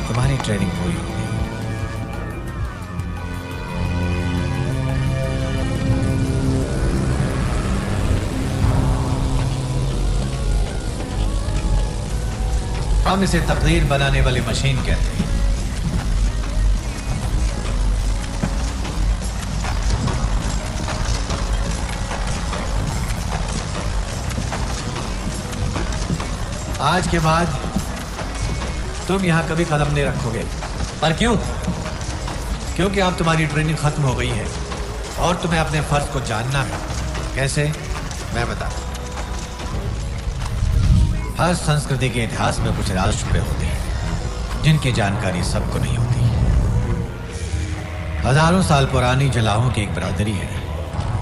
तुम्हारी ट्रेनिंग पूरी हो गई। हम इसे तकदीर बनाने वाली मशीन कहते हैं। आज के बाद तुम यहां कभी कदम नहीं रखोगे। पर क्यों? क्योंकि अब तुम्हारी ट्रेनिंग खत्म हो गई है और तुम्हें अपने फर्ज को जानना है। कैसे? मैं बताता हूं। हर संस्कृति के इतिहास में कुछ राज छुपे होते हैं जिनकी जानकारी सबको नहीं होती। हजारों साल पुरानी जलाहों की एक बरादरी है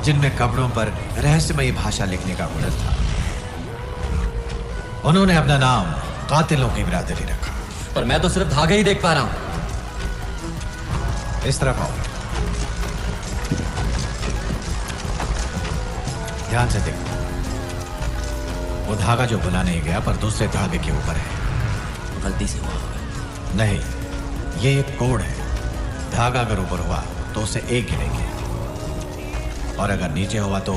जिनमें कपड़ों पर रहस्यमयी भाषा लिखने का हुनर था। उन्होंने अपना नाम कातिलों की बिरादरी रखा। पर मैं तो सिर्फ धागे ही देख पा रहा हूं। इस तरफ आओ, ध्यान से देखो। वो धागा जो बुना नहीं गया पर दूसरे धागे के ऊपर है। गलती से हुआ होगा। नहीं, ये एक कोड है। धागा अगर ऊपर हुआ तो उसे एक गिनेंगे और अगर नीचे हुआ तो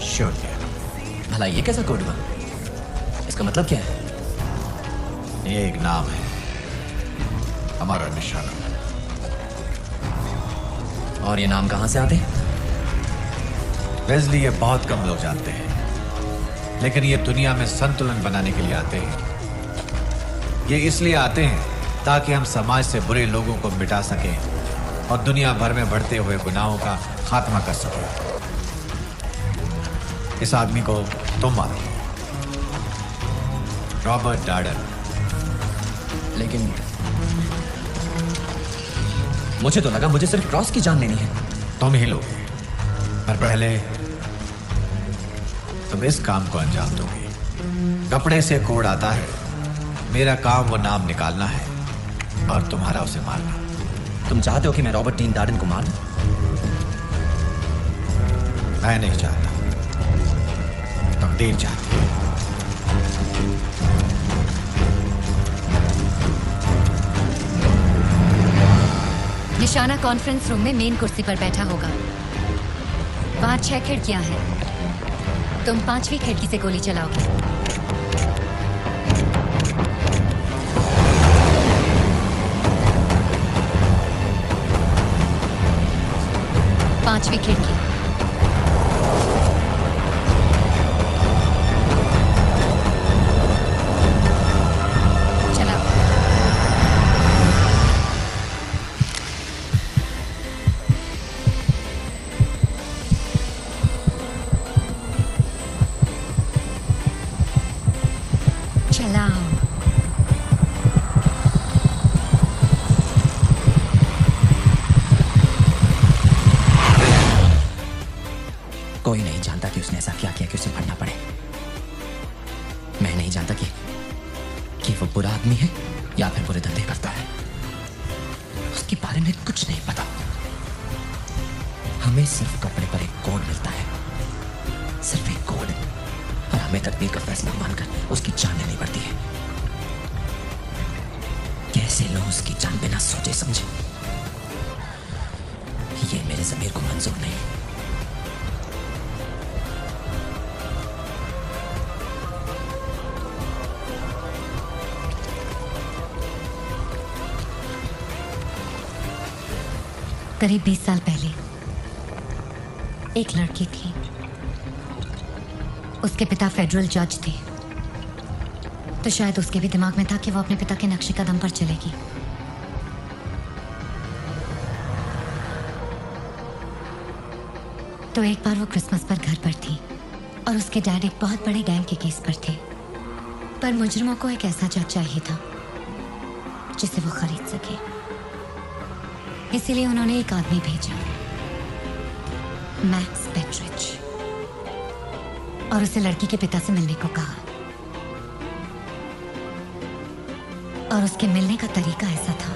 शून्य। भला ये कैसा कोड हुआ? इसका मतलब क्या है? ये एक नाम है, हमारा निशाना। और ये नाम कहां से आते हैं? वेस्ली, ये बहुत कम लोग जानते हैं, लेकिन ये दुनिया में संतुलन बनाने के लिए आते हैं। ये इसलिए आते हैं ताकि हम समाज से बुरे लोगों को मिटा सकें और दुनिया भर में बढ़ते हुए गुनाहों का खात्मा कर सकें। इस आदमी को तुम मानो, रॉबर्ट डार्डन। लेकिन मुझे तो लगा मुझे सिर्फ क्रॉस की जान लेनी है। तुम ही लोगे, पर पहले तुम इस काम को अंजाम दोगे। कपड़े से कोड आता है, मेरा काम वो नाम निकालना है और तुम्हारा उसे मारना। तुम चाहते हो कि मैं रॉबर्ट डीन डार्डन को मार दूं? मैं नहीं चाहता, तकदीर चाहती है। निशाना कॉन्फ्रेंस रूम में मेन कुर्सी पर बैठा होगा। वहां 6 खिड़कियां हैं। तुम 5वीं खिड़की से गोली चलाओगे। पांचवी खिड़की। चलाओ। चलाओ। जानता कि उसने ऐसा क्या किया कि उसे पढ़ना पड़े। मैं नहीं जानता कि वो बुरा आदमी है या फिर बुरे धंधे करता है। उसके बारे में कुछ नहीं पता। हमें सिर्फ कपड़े पर एक कोड मिलता है, सिर्फ एक कोड, और हमें तकदीर का फैसला मानकर उसकी जान लेनी पड़ती है। कैसे लोग उसकी जान बिना सोचे समझे, ये मेरे ज़मीर को मंजूर नहीं। करीब 20 साल पहले एक लड़की थी। उसके पिता फेडरल जज थे, तो शायद उसके भी दिमाग में था कि वो अपने पिता के नक्शे कदम पर चलेगी। तो एक बार वो क्रिसमस पर घर पर थी और उसके डैड एक बहुत बड़े गैंग के केस पर थे, पर मुजरिमों को एक ऐसा जज चाहिए था जिसे वो खरीद सके। इसीलिए उन्होंने एक आदमी भेजा, मैक्स पेट्रिच, और उसे लड़की के पिता से मिलने को कहा। और उसके मिलने का तरीका ऐसा था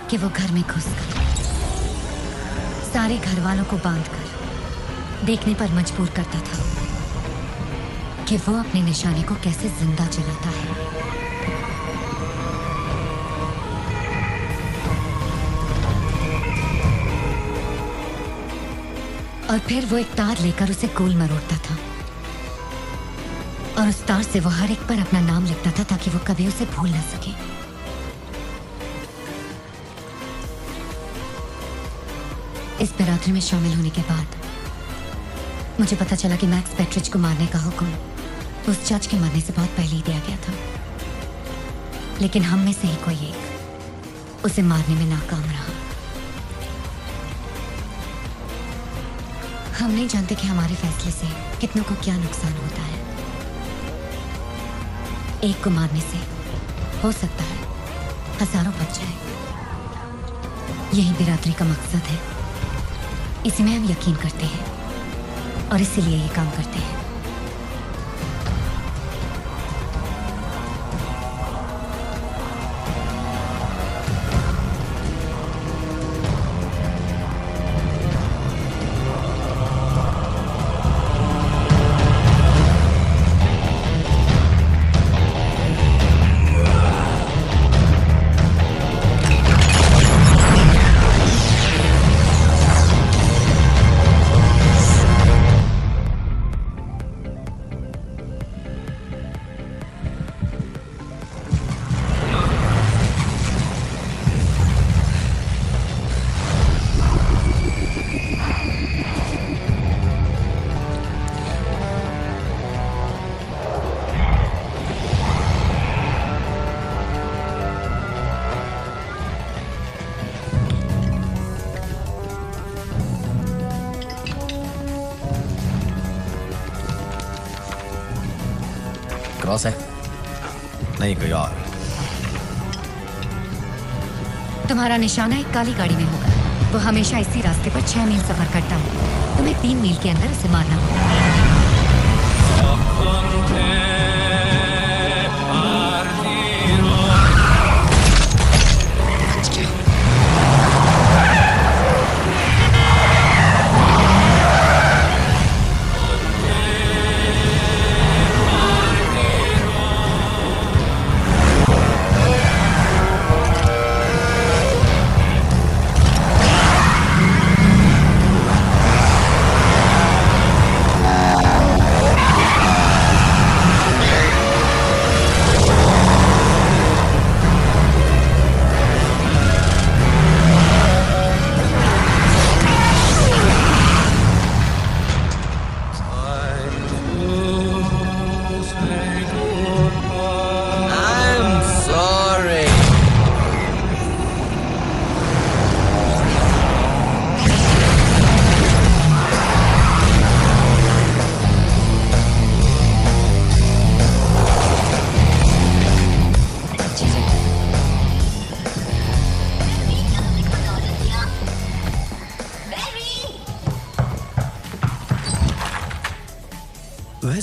कि वो घर में घुसकर सारे घर वालों को बांधकर देखने पर मजबूर करता था कि वो अपने निशाने को कैसे जिंदा जलाता है। और फिर वो एक तार लेकर उसे गोल मरोड़ता था और उस तार से वो हर एक पर अपना नाम लिखता था ताकि वो कभी उसे भूल ना सके। इस बिरादरी में शामिल होने के बाद मुझे पता चला कि मैक्स पेट्रिच को मारने का हुक्म उस जज के मरने से बहुत पहले ही दिया गया था, लेकिन हम में से ही कोई एक उसे मारने में नाकाम रहा। हम नहीं जानते कि हमारे फैसले से कितनों को क्या नुकसान होता है। एक को मारने से हो सकता है हजारों बच जाए। यही बिरादरी का मकसद है, इसी में हम यकीन करते हैं और इसीलिए ये काम करते हैं। क्रॉस है? नहीं, कोई और। तुम्हारा निशाना एक काली गाड़ी में होगा। वो हमेशा इसी रास्ते पर 6 मील सफर करता है। तुम्हें 3 मील के अंदर उसे मारना होगा।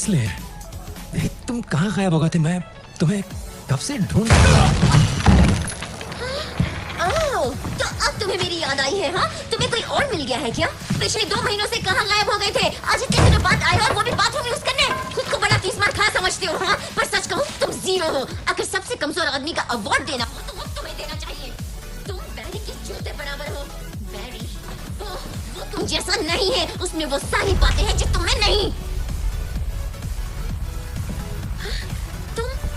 वेस्ले, तुम कहाँ गायब हो गए थे? मैं तुम्हें कब से ढूंढ ओह, तो अब तुम्हें मेरी याद आई है? हाँ, तुम्हें कोई और मिल गया है क्या? पिछले 2 महीनों से कहाँ गायब हो गए थे? आज इतने दिनों बाद आए और वो भी बाथरूम यूज करने। खुद को बड़ा तीसमार खा समझते हो, हाँ? पर सच कहूँ, तुम जीरो हो। अगर सबसे कमजोर आदमी का अवार्ड देना हो तो वो तुम्हें देना चाहिए। तुम बैरी के जूते बराबर हो। बैरी, वो तुम जैसा नहीं है। उसमें वो सारी बातें हैं जो तुम्हें नहीं।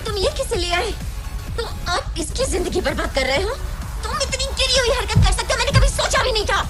तुम ये किसे ले आए? तुम आप इसकी जिंदगी बर्बाद कर रहे हो? तुम इतनी गिरी हुई हरकत कर सकते हो, मैंने कभी सोचा भी नहीं था।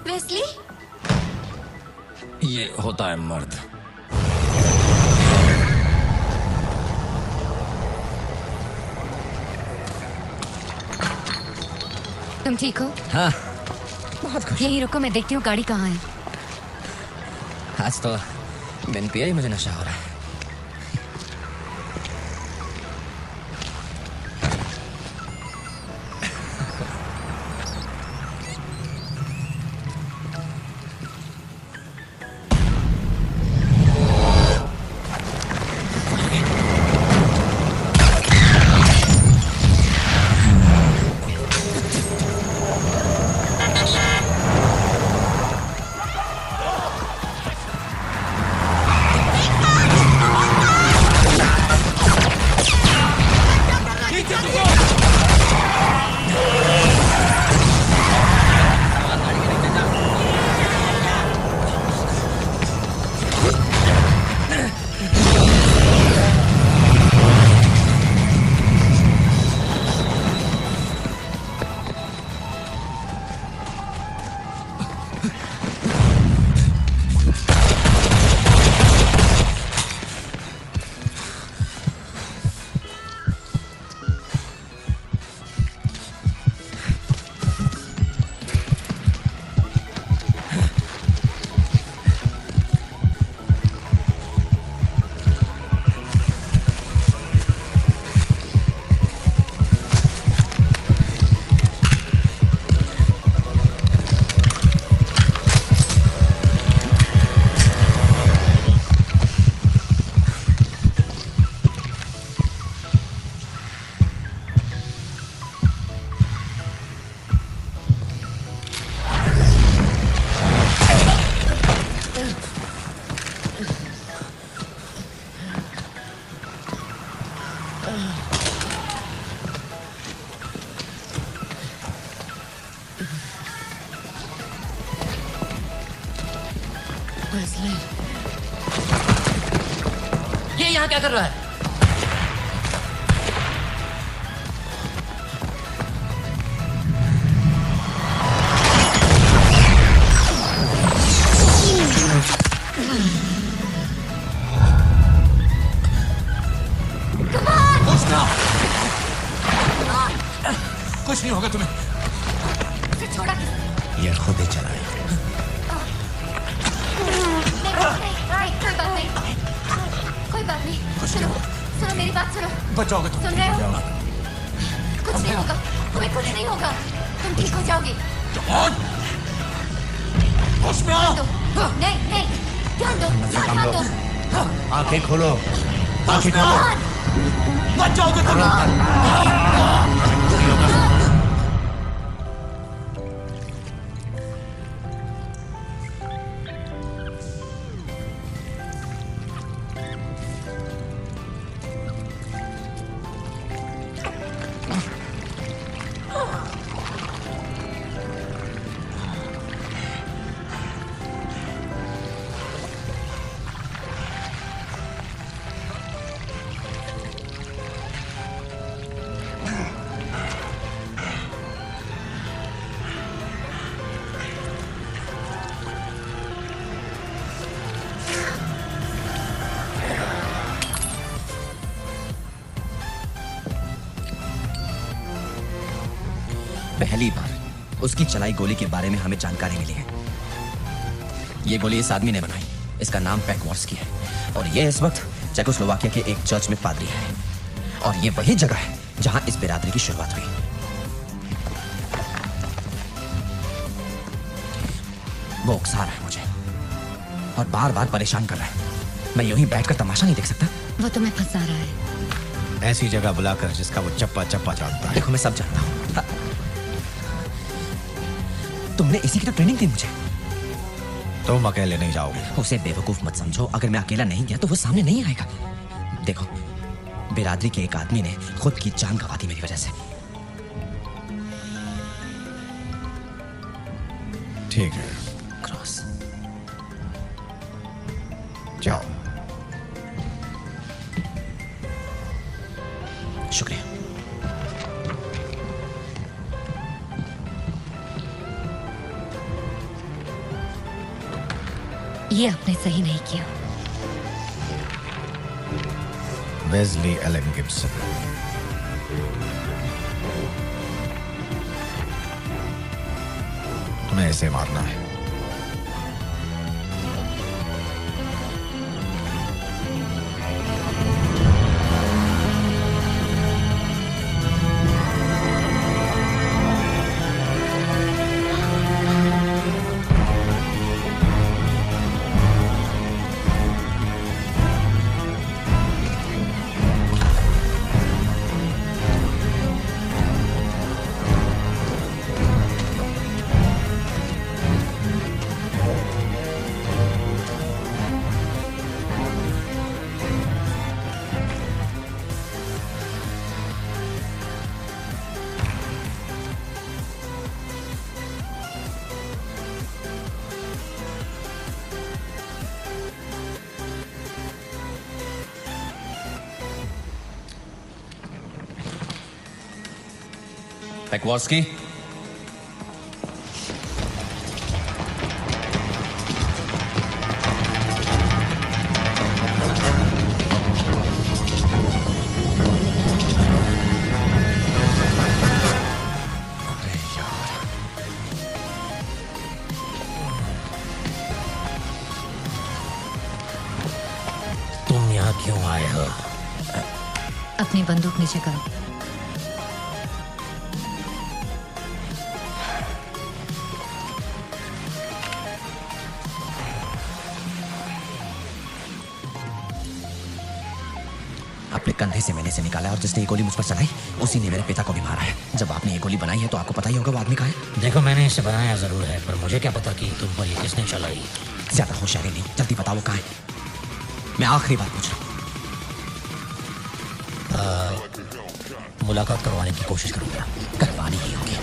वेस्ली, ये होता है मर्द। तुम ठीक हो? हाँ, बहुत खुश। यहीं रुको, मैं देखती हूँ गाड़ी कहाँ है। आज तो बिन पिया ही मुझे नशा हो रहा है। ये यहाँ क्या कर रहा है? कुछ नहीं होगा तुम्हें। छोड़ा ये खुद ही चलाए। कोई बात नहीं। सुनो, सुनो मेरी बात सुनो। बचाओगे तुम? सुन रहे हो? कुछ नहीं होगा, तुम्हें कुछ नहीं होगा। तुम ठीक हो जाओगे। नहीं नहीं, ध्यान दो, ध्यान दो। आंखें खोलो, आंखें खोलो। बचाओगे तुम? पहली बार उसकी चलाई गोली के बारे में हमें जानकारी मिली है। ये गोली इस आदमी ने बनाई। इसका नाम पेकवॉर्स्की है और ये इस वक्त चेकोस्लोवाकिया के एक चर्च में पादरी है और ये वही जगह है जहां इस बिरादरी की शुरुआत हुई। वो उकसा रहा है मुझे और बार बार परेशान कर रहा है। मैं यूं ही बैठकर तमाशा नहीं देख सकता। वो तुम्हें फंसा रहा है। ऐसी जगह बुलाकर जिसका वो चप्पा चप्पा जानता है। देखो मैं सब जानता हूं। तुमने इसी की तो ट्रेनिंग दी मुझे। तुम अकेले नहीं जाओगे। उसे बेवकूफ मत समझो। अगर मैं अकेला नहीं गया तो वो सामने नहीं आएगा। देखो, बिरादरी के एक आदमी ने खुद की जान गंवा दी मेरी वजह से। ठीक है, क्रॉस जाओ। शुक्रिया। ये आपने सही नहीं किया। Wesley Allen Gibson. तुम्हें ऐसे मारना है। पेकवॉर्स्की, तुम यहाँ क्यों आए हो? अपनी बंदूक नीचे करो। अपने कंधे से मैंने इसे निकाला और जिसने ये गोली मुझ पर चलाई उसी ने मेरे पिता को भी मारा है। जब आपने ये गोली बनाई है तो आपको पता ही होगा वो आदमी कहाँ है। देखो, मैंने इसे बनाया जरूर है, पर मुझे क्या पता कि तुम पर ये किसने चलाई। ज्यादा होशियारी नहीं, जल्दी बताओ वो कहाँ है। मैं आखिरी बात पूछ रहा हूँ। मुलाकात करवाने की कोशिश करूंगा। करवानी ही होगी।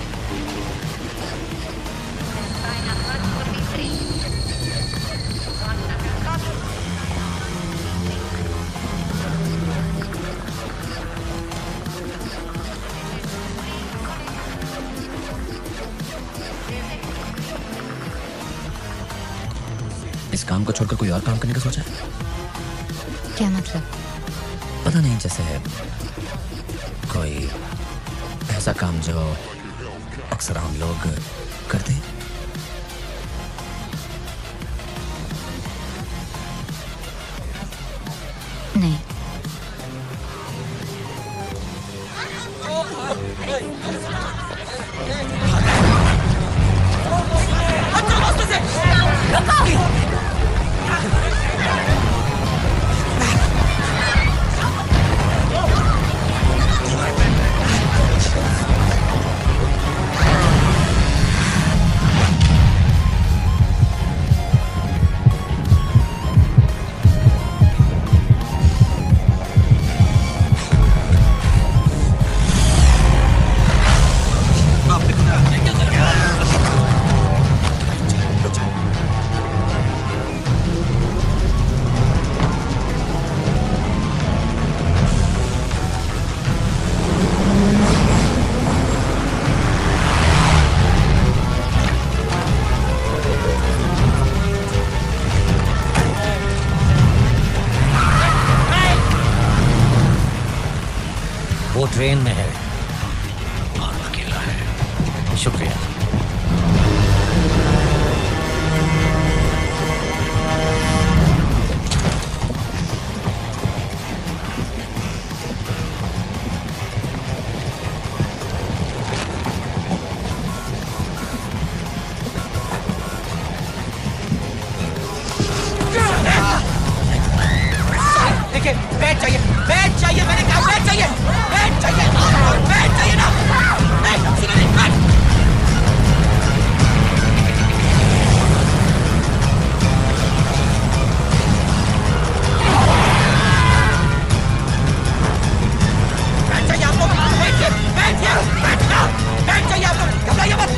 इस काम को छोड़कर कोई और काम करने का सोचा है? क्या मतलब? पता नहीं, जैसे कोई ऐसा काम जो अक्सर हम लोग करते हैं। नहीं। बाप रे खुदा। चाहिए, बैट चाहिए, बैट चाहिए ना, बैट, सुनो नहीं, बैट। बैट चाहिए आपको, बैठिए, बैठिए, बैठना, बैट चाहिए आपको, घबराइए मत।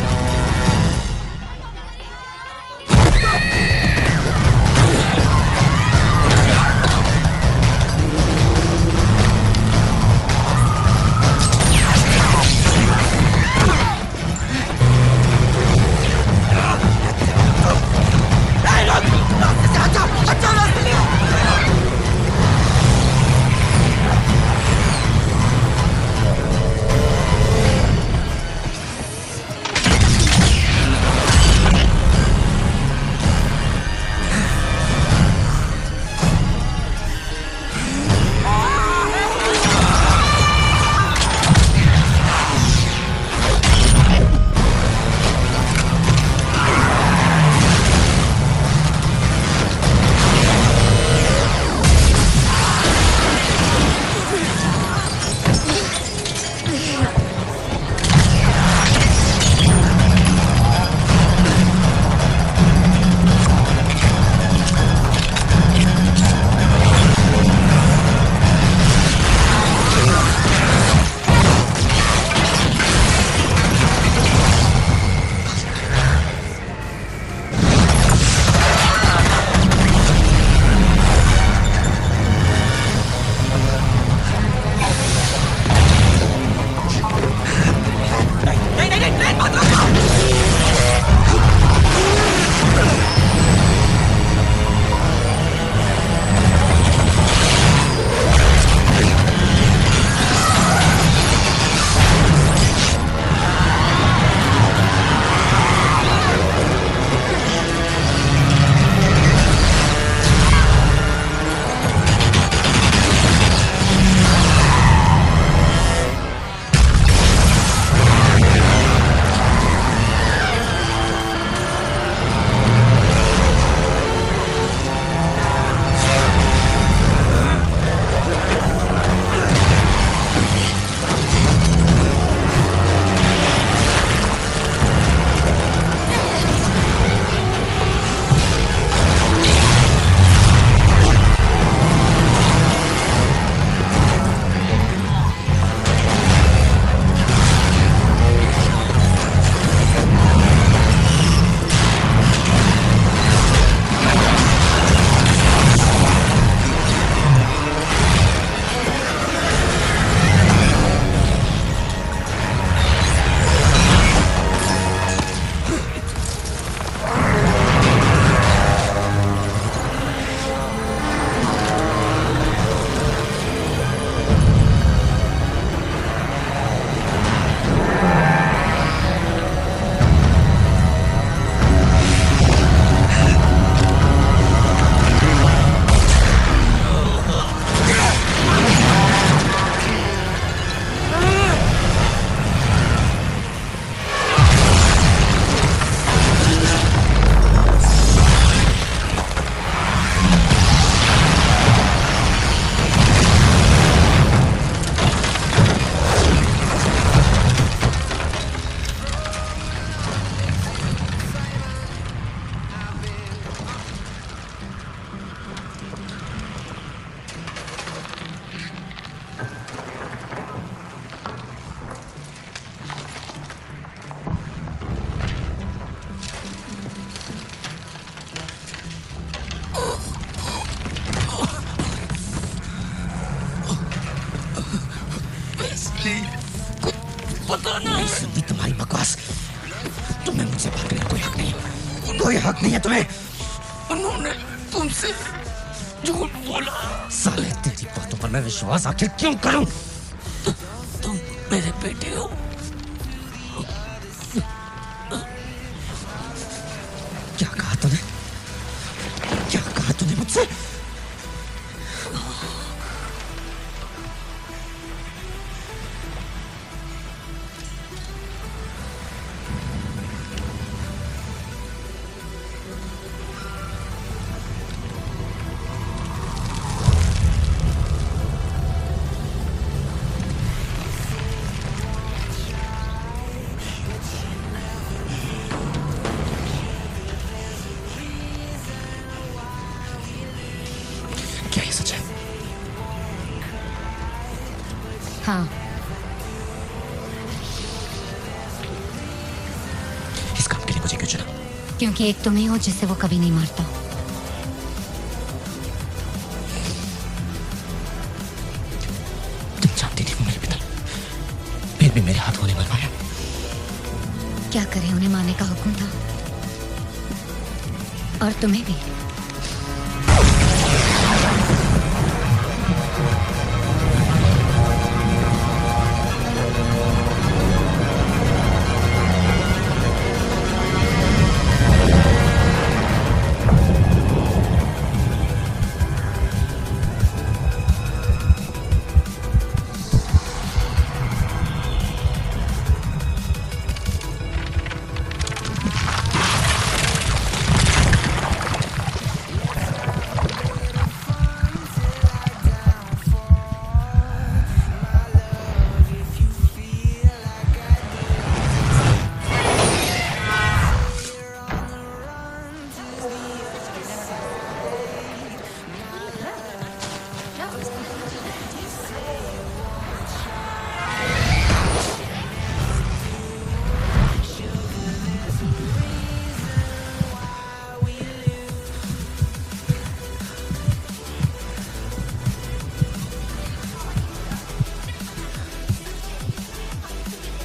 पता नहीं सुनती तुम्हारी बकवास। तुम्हें मुझसे भागने का कोई हक नहीं, कोई हक नहीं है तुम्हें। उन्होंने तुमसे झूठ बोला। साले तेरी बातों पर मैं विश्वास आखिर क्यों करूं? तुम मेरे बेटे हो। क्या कहा तूने? क्या कहा तूने मुझसे? हाँ, इस काम के लिए मुझे क्यों चुना? क्योंकि एक तुम ही हो जिसे वो कभी नहीं मारता। तुम जानती थी वो मेरे पिता, फिर भी मेरे हाथों ने मरवाया। क्या करें, उन्हें मारने का हुक्म था और तुम्हें भी।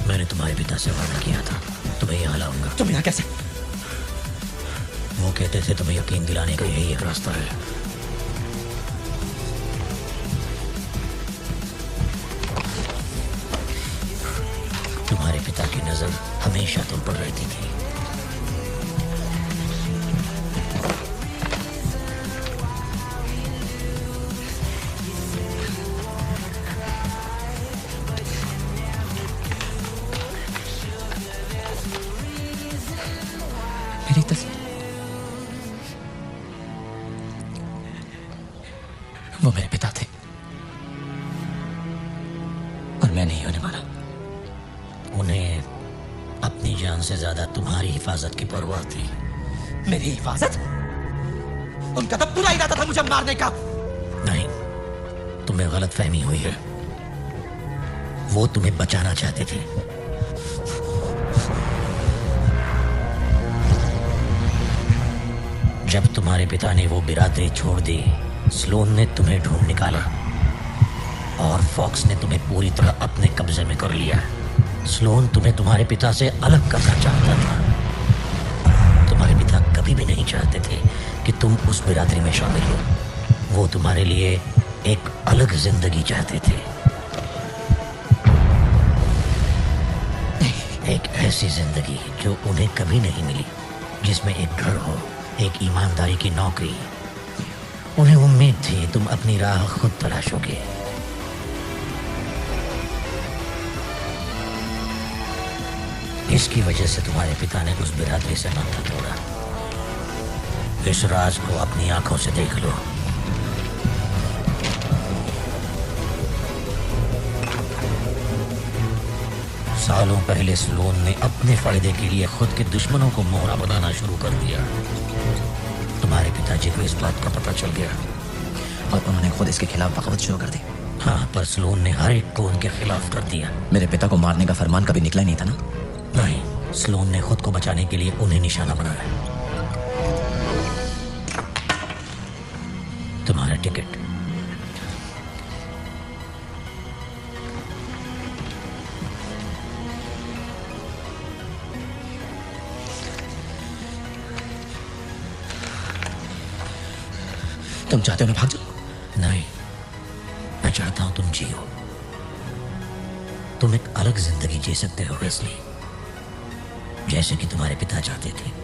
मैंने तुम्हारे पिता से वादा किया था तुम्हें यहाँ लाऊंगा। तुम यहाँ कैसे? वो कहते थे तुम्हें यकीन दिलाने का यही एक रास्ता है। तुम्हारे पिता की नजर हमेशा तुम पर रहती थी। मेरी तस्वीर, वो मेरे पिता थे और मैं नहीं होने वाला। उन्हें अपनी जान से ज्यादा तुम्हारी हिफाजत की परवाह थी। मेरी हिफाजत? उनका तो पूरा इरादा था मुझे मारने का। नहीं, तुम्हें गलत फहमी हुई है। वो तुम्हें बचाना चाहते थे। जब तुम्हारे पिता ने वो बिरादरी छोड़ दी, स्लोन ने तुम्हें ढूंढ निकाला और फॉक्स ने तुम्हें पूरी तरह अपने कब्जे में कर लिया। स्लोन तुम्हें तुम्हारे पिता से अलग करना चाहता था। तुम्हारे पिता कभी भी नहीं चाहते थे कि तुम उस बिरादरी में शामिल हो। वो तुम्हारे लिए एक अलग जिंदगी चाहते थे, एक ऐसी जिंदगी जो उन्हें कभी नहीं मिली, जिसमें एक घर हो, एक ईमानदारी की नौकरी। उन्हें उम्मीद थी तुम अपनी राह खुद तलाशोगे। इसकी वजह से तुम्हारे पिता ने उस बिरादरी से नाता तोड़ा। इस राज को अपनी आंखों से देख लो। सालों पहले स्लोन ने अपने फायदे के लिए खुद के दुश्मनों को मोहरा बनाना शुरू कर दिया। तुम्हारे पिताजी को इस बात का पता चल गया और उन्होंने खुद इसके खिलाफ बगावत शुरू कर दी। हाँ, पर स्लोन ने हर एक को उनके खिलाफ कर दिया। मेरे पिता को मारने का फरमान कभी निकला ही नहीं था ना? नहीं, स्लोन ने खुद को बचाने के लिए उन्हें निशाना बनाया। तुम्हारा टिकट। तुम चाहते हो मैं भाग जाऊं? नहीं, मैं चाहता हूं तुम जियो। तुम एक अलग जिंदगी जी सकते हो वेस्ली, जैसे कि तुम्हारे पिता चाहते थे।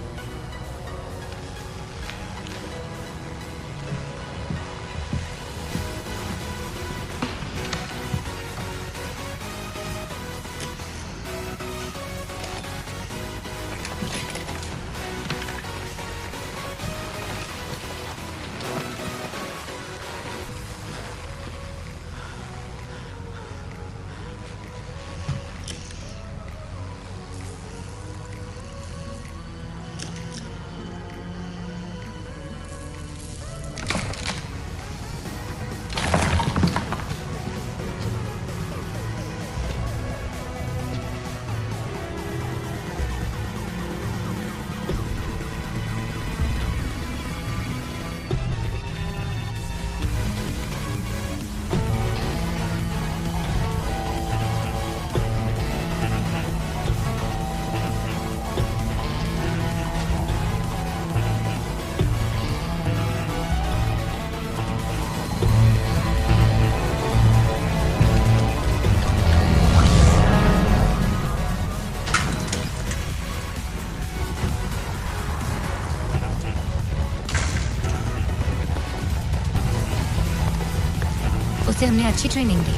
उसे हमने अच्छी ट्रेनिंग दी।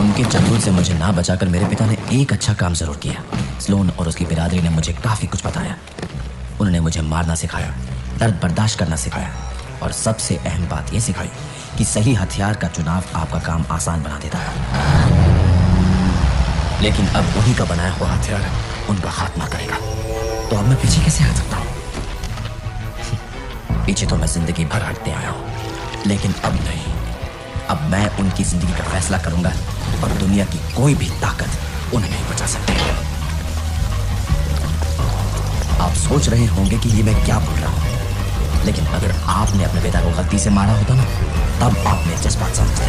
उनके चंगुल से मुझे ना बचाकर मेरे पिता ने एक अच्छा काम जरूर किया। स्लोन और उसकी बिरादरी ने मुझे काफी कुछ बताया। उन्होंने मुझे मारना सिखाया, दर्द बर्दाश्त करना सिखाया और सबसे अहम बात यह सिखाई कि सही हथियार का चुनाव आपका काम आसान बना देता है। लेकिन अब उन्हीं का बनाया हुआ हथियार उनका खात्मा करेगा, तो अब मैं पीछे कैसे हट सकता हूँ? पीछे तो मैं जिंदगी भर हटते आया हूँ, लेकिन अब नहीं। अब मैं उनकी जिंदगी का फैसला करूंगा और दुनिया की कोई भी ताकत उन्हें नहीं बचा सकती। आप सोच रहे होंगे कि ये मैं क्या बोल रहा हूं, लेकिन अगर आपने अपने पिता को गलती से मारा होता ना, तब आप मेरे जज्बात समझते।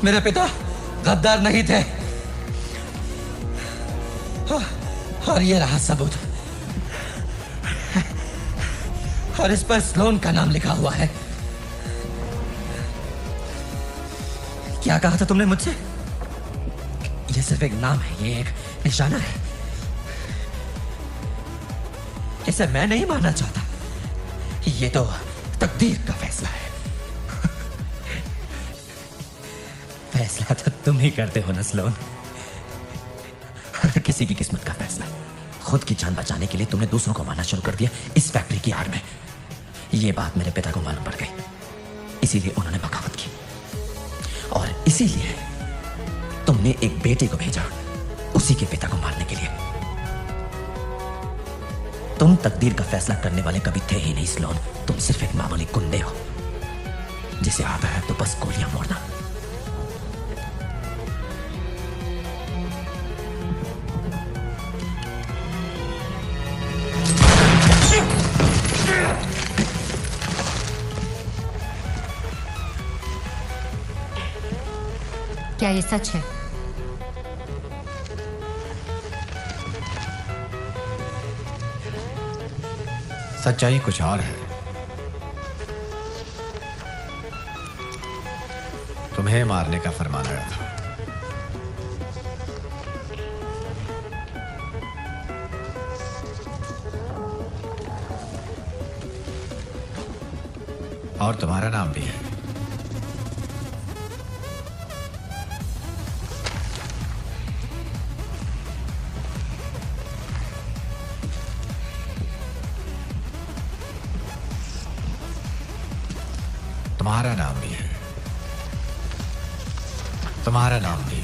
मेरे पिता गद्दार नहीं थे। और ये रहा सबूत, और इस पर स्लोन का नाम लिखा हुआ है। क्या कहा था तुमने मुझसे? ये सिर्फ एक नाम है, ये एक निशाना है। इसे मैं नहीं मानना चाहता। ये तो तकदीर का फैसला है। फैसला तो तुम ही करते हो ना स्लोन। किसी की किस्मत का फैसला। खुद की जान बचाने के लिए तुमने दूसरों को मारना शुरू कर दिया इस फैक्ट्री की आड़ में। ये बात मेरे पिता को मालूम पड़ गई, इसीलिए उन्होंने बगावत की। और इसीलिए तुमने एक बेटे को भेजा उसी के पिता को मारने के लिए। तुम तकदीर का फैसला करने वाले कभी थे ही नहीं स्लोन। तुम सिर्फ एक मामूली गुंडे हो जिसे आता है तो बस गोलियां मोड़ना। क्या ये सच है? सच्चाई कुछ और है। तुम्हें मारने का फरमान आया था। और तुम्हारा नाम भी है। तुम्हारा नाम भी है। तुम्हारा नाम भी।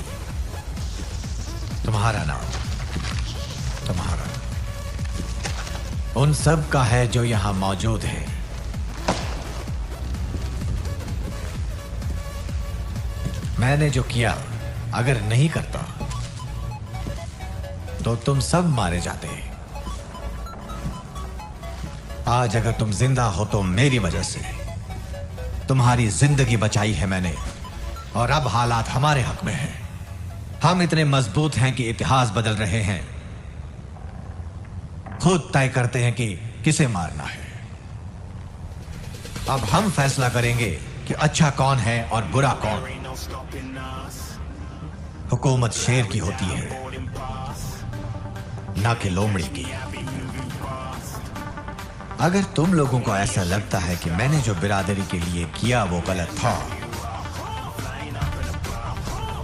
तुम्हारा नाम। तुम्हारा। उन सब का है जो यहां मौजूद है। मैंने जो किया अगर नहीं करता तो तुम सब मारे जाते। आज अगर तुम जिंदा हो तो मेरी वजह से। तुम्हारी जिंदगी बचाई है मैंने, और अब हालात हमारे हक में हैं। हम इतने मजबूत हैं कि इतिहास बदल रहे हैं। खुद तय करते हैं कि किसे मारना है। अब हम फैसला करेंगे कि अच्छा कौन है और बुरा कौन। हुकूमत शेर की होती है, ना कि लोमड़ी की। अगर तुम लोगों को ऐसा लगता है कि मैंने जो बिरादरी के लिए किया वो गलत था,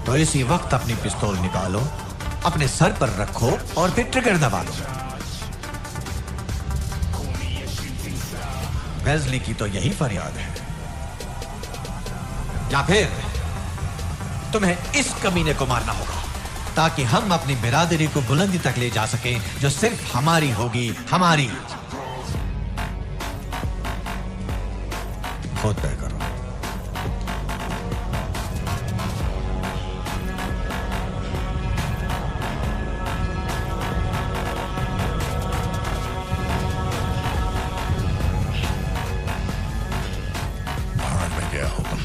तो इसी वक्त अपनी पिस्तौल निकालो, अपने सर पर रखो और फिर ट्रिगर दबा दो। वेज़ली की तो यही फरियाद है। या फिर तुम्हें इस कमीने को मारना होगा ताकि हम अपनी बिरादरी को बुलंदी तक ले जा सकें जो सिर्फ हमारी होगी, हमारी। खुद तय करो। भारत में क्या हुक्म?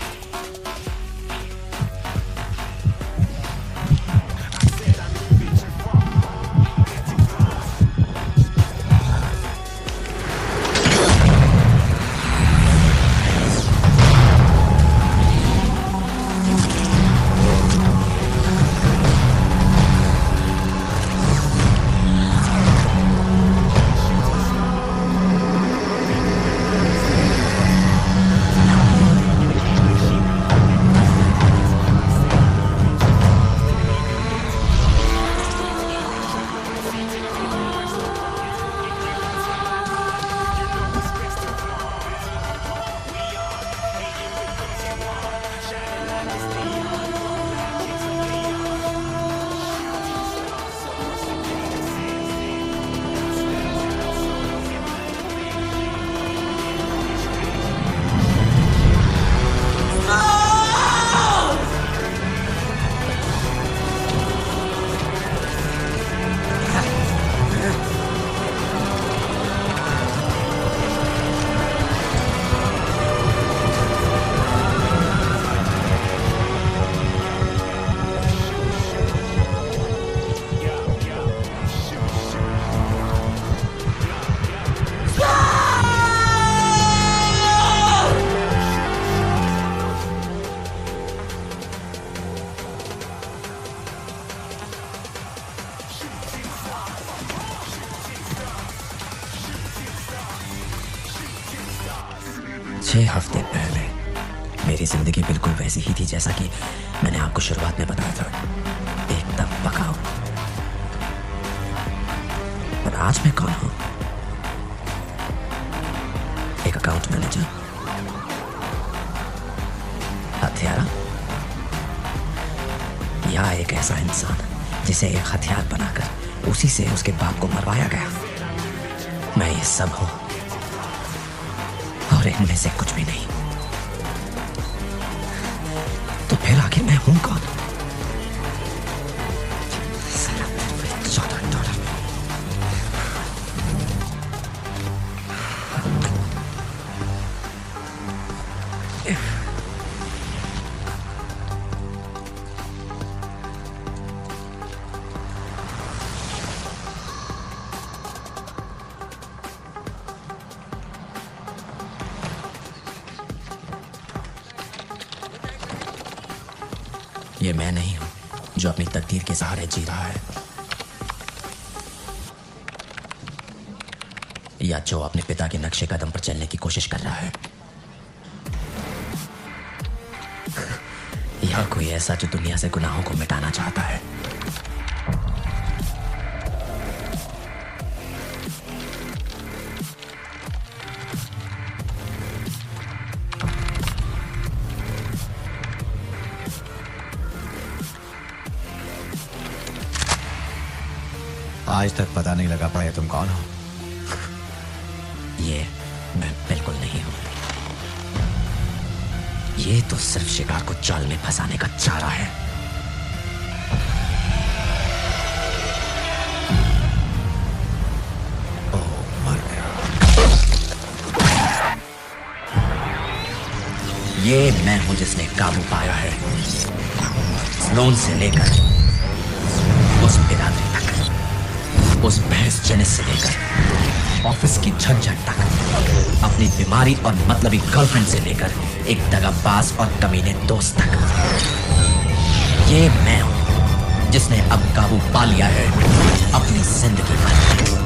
6 हफ्ते पहले मेरी जिंदगी बिल्कुल वैसी ही थी जैसा कि मैंने आपको शुरुआत में बताया था, एकदम पकाऊ। और आज मैं कौन हूं? एक अकाउंट मैनेजर, हत्यारा, या एक ऐसा इंसान जिसे एक हथियार बनाकर उसी से उसके बाप को मरवाया गया। मैं ये सब हूं और इनमें से कुछ भी नहीं। तो फिर आखिर मैं हूं कौन? $14। ये मैं नहीं हूं जो अपनी तकदीर के सहारे जी रहा है, या जो अपने पिता के नक्शे कदम पर चलने की कोशिश कर रहा है, या कोई ऐसा जो दुनिया से गुनाहों को मिटाना चाहता है। आज तक पता नहीं लगा पाया तुम कौन हो। ये मैं बिल्कुल नहीं हूं। ये तो सिर्फ शिकार को जाल में फंसाने का चारा है। ओह, मर गया। ये मैं हूं जिसने काबू पाया है, स्लोन से लेकर उस बिरादरी तक, उस भैंस जेनिस से लेकर ऑफिस की झंझट तक, अपनी बीमारी और मतलबी गर्लफ्रेंड से लेकर एक दगाबाज और कमीने दोस्त तक। ये मैं हूं जिसने अब काबू पा लिया है अपनी जिंदगी पर।